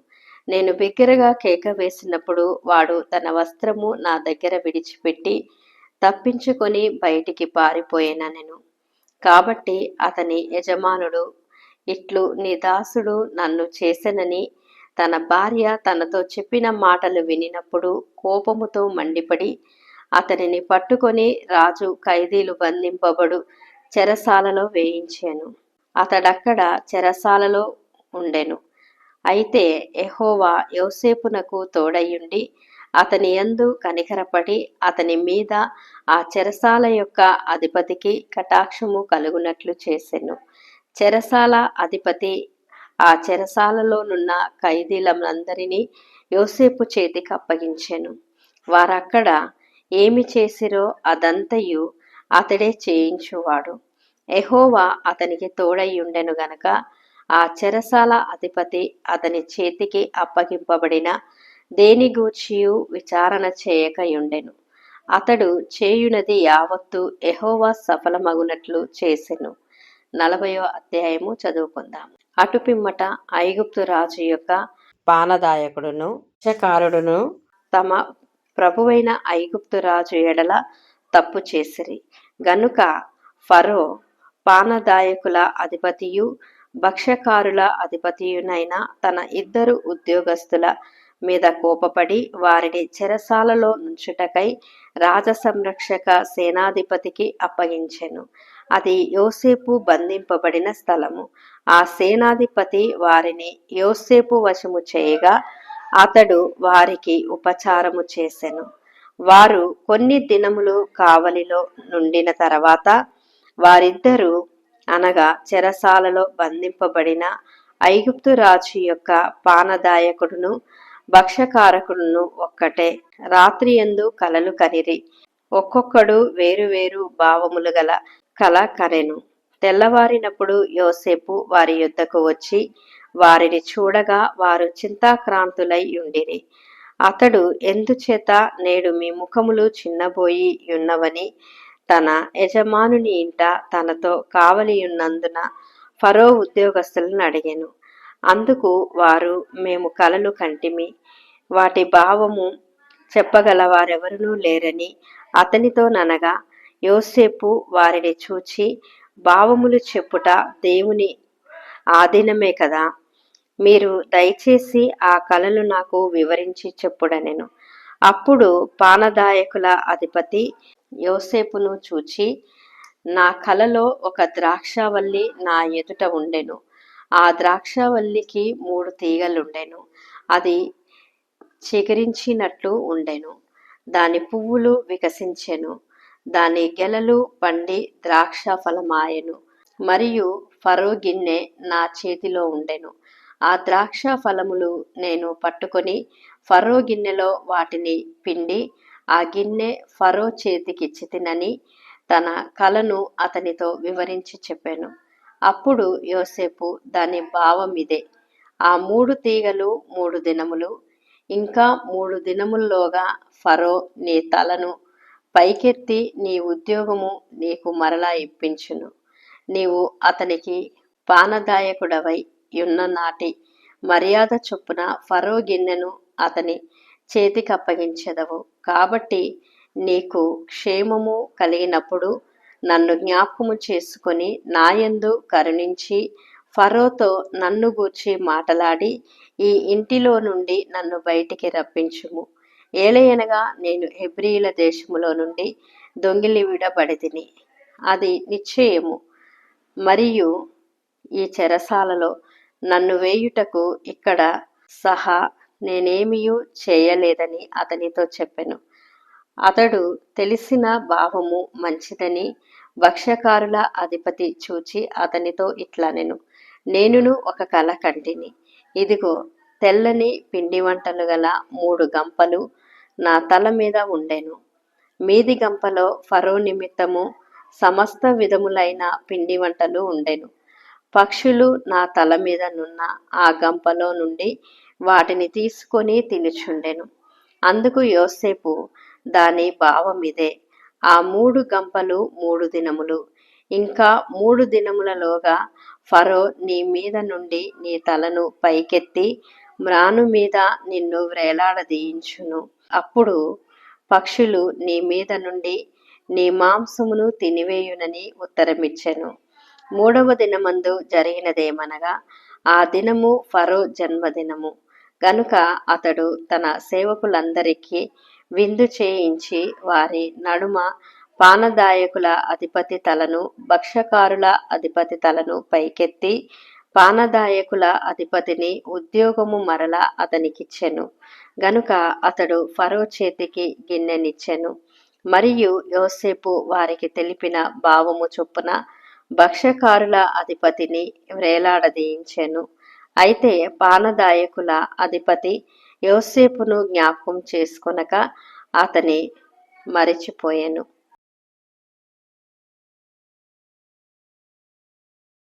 నేను బిగ్గరగా కేక వేసినప్పుడు వాడు తన వస్త్రము నా దగ్గర విడిచిపెట్టి తప్పించుకొని బయటికి పారిపోయేననెను. కాబట్టి అతని యజమానుడు, ఇట్లు నీ దాసుడు నన్ను చేసెనని తన భార్య తనతో చెప్పిన మాటలు వినినప్పుడు కోపముతో మండిపడి అతనిని పట్టుకొని రాజు ఖైదీలు బంధింపబడు చెరసాలలో వేయించాను. అతడక్కడ చెరసాలలో ఉండెను. అయితే యెహోవా యోసేపునకు తోడయుండి అతని యందు కనికరపడి అతని మీద ఆ చెరసాల యొక్క అధిపతికి కటాక్షము కలుగునట్లు చేసెను. చెరసాల అధిపతి ఆ చెరసాలలోనున్న ఖైదీలందరినీ యోసేపు చేతికి అప్పగించెను. వారక్కడ ఏమి చేసిరో అదంతయు అతడే చేయించువాడు. యెహోవా అతనికి తోడయ్యుండెను గనక ఆ చెరసాల అధిపతి అతని చేతికి అప్పగింపబడిన దేని గూర్చియు విచారణ చేయకయుండెను. అతడు చేయునది యావత్తు యెహోవా సఫలమగునట్లు చేసెను. 40వ అధ్యాయము చదువుకుందాం. అటుపిమ్మట ఐగుప్తు రాజు యొక్క పానదాయకుడును భిక్షకారుడును తమ ప్రభువైన ఐగుప్తు రాజు ఎడల తప్పు చేసిరి గనుక ఫరో పానదాయకుల అధిపతియు భక్ష్యకారుల అధిపతియునైన తన ఇద్దరు ఉద్యోగస్తుల మీద కోపపడి వారిని చెరసాలలో నుంచుటకై రాజసంరక్షక సేనాధిపతికి అప్పగించెను. అది యోసేపు బంధింపబడిన స్థలము. ఆ సేనాధిపతి వారిని యోసేపు వశము చేయగా అతడు వారికి ఉపచారము చేసెను. వారు కొన్ని దినములు కావలిలో నుండిన తర్వాత వారిద్దరూ అనగా చెరసాలలో బంధింపబడిన ఐగుప్తు రాజు యొక్క పానదాయకుడును భక్ష్యకారకుడును ఒక్కటే రాత్రియందు కలలు కనిరి. ఒక్కొక్కడు వేరువేరు భావములు గల కల కనెను. తెల్లవారినప్పుడు యోసేపు వారి యొద్దకు వచ్చి వారిని చూడగా వారు చింతాక్రాంతులై యుండిరి. అతడు ఎందుచేత నేడు మీ ముఖములు చిన్నబోయి యున్నవని తన యజమానుని ఇంట తనతో కావలియున్నందున ఫరో ఉద్యోగస్తులను అడిగాను. అందుకు వారు, మేము కలలు కంటిమి, వాటి భావము చెప్పగల వారెవరునూ లేరని అతనితో ననగా, యోసేపు వారిని చూచి, భావములు చెప్పుట దేవుని ఆధీనమే కదా, మీరు దయచేసి ఆ కలలు నాకు వివరించి చెప్పుడనెను. అప్పుడు పానదాయకుల అధిపతి యోసేపును చూచి, నా కలలో ఒక ద్రాక్షావల్లి నా ఎదుట ఉండెను. ఆ ద్రాక్షావల్లికి 3 తీగలుండెను. అది చిగురించినట్లు ఉండెను. దాని పువ్వులు వికసించెను. దాని గెలలు పండి ద్రాక్ష ఫలమాయెను. మరియు ఫరో గిన్నె నా చేతిలో ఉండెను. ఆ ద్రాక్ష ఫలములు నేను పట్టుకొని ఫరో గిన్నెలో వాటిని పిండి ఆ గిన్నె ఫరో చేతికిచ్చితినని తన కలను అతనితో వివరించి చెప్పాను. అప్పుడు యోసేపు, దాని భావమిదే, ఆ 3 తీగలు 3 దినములు, ఇంకా 3 దినముల్లోగా ఫరో నీ తలను పైకెత్తి నీ ఉద్యోగము నీకు మరలా ఇప్పించును. నీవు అతనికి పానదాయకుడవై యున్న నాటి మర్యాద చొప్పున ఫరో గిన్నెను అతని చేతికప్పగించెదవు. కాబట్టి నీకు క్షేమము కలిగినప్పుడు నన్ను జ్ఞాపకము చేసుకొని నాయందు కరుణించి ఫరోతో నన్ను గూర్చి మాటలాడి ఈ ఇంటిలో నుండి నన్ను బయటికి రప్పించుము. ఏలయనగా నేను హెబ్రీయుల దేశములో నుండి దొంగిలి విడబడితిని, అది నిశ్చయము. మరియు ఈ చెరసాలలో నన్ను వేయుటకు ఇక్కడ సహా నేనేమియూ చేయలేదని అతనితో చెప్పెను. అతడు తెలిసిన భావము మంచిదని భక్ష్యకారుల అధిపతి చూచి అతనితో ఇట్లనెను, నేనును ఒక కల కంటిని. ఇదిగో, తెల్లని పిండి వంటలు గల 3 గంపలు నా తల మీద ఉండెను. మీది గంపలో ఫరో నిమిత్తము సమస్త విధములైన పిండి వంటలు ఉండెను. పక్షులు నా తల మీద నున్న ఆ గంపలో నుండి వాటిని తీసుకొని తినుచుండెను. అందుకు యోసేపు, దాని భావమిదే, ఆ 3 గంపలు 3 దినములు, ఇంకా 3 దినములలోగా ఫరో నీ మీద నుండి నీ తలను పైకెత్తి మ్రాను మీద నిన్ను వ్రేలాడదీయించును. అప్పుడు పక్షులు నీ మీద నుండి నీ మాంసమును తినివేయునని ఉత్తరమిచ్చెను. 3వ దినమందు జరిగినదేమనగా, ఆ దినము ఫరో జన్మదినము గనుక అతడు తన సేవకులందరికీ విందు చేయించి వారి నడుమ పానదాయకుల అధిపతి తలను భక్ష్యకారుల అధిపతి తలను పైకెత్తి పానదాయకుల అధిపతిని ఉద్యోగము మరల అతనికిచ్చెను. గనుక అతడు ఫరో చేతికి గిన్నెనిచ్చెను. మరియు యోసేపు వారికి తెలిపిన భావము చొప్పున భక్ష్యకారుల అధిపతిని వ్రేలాడదీయించెను. అయితే పానదాయకుల అధిపతి యోసేపును జ్ఞాపకం చేసుకొనక అతని మరిచిపోయెను.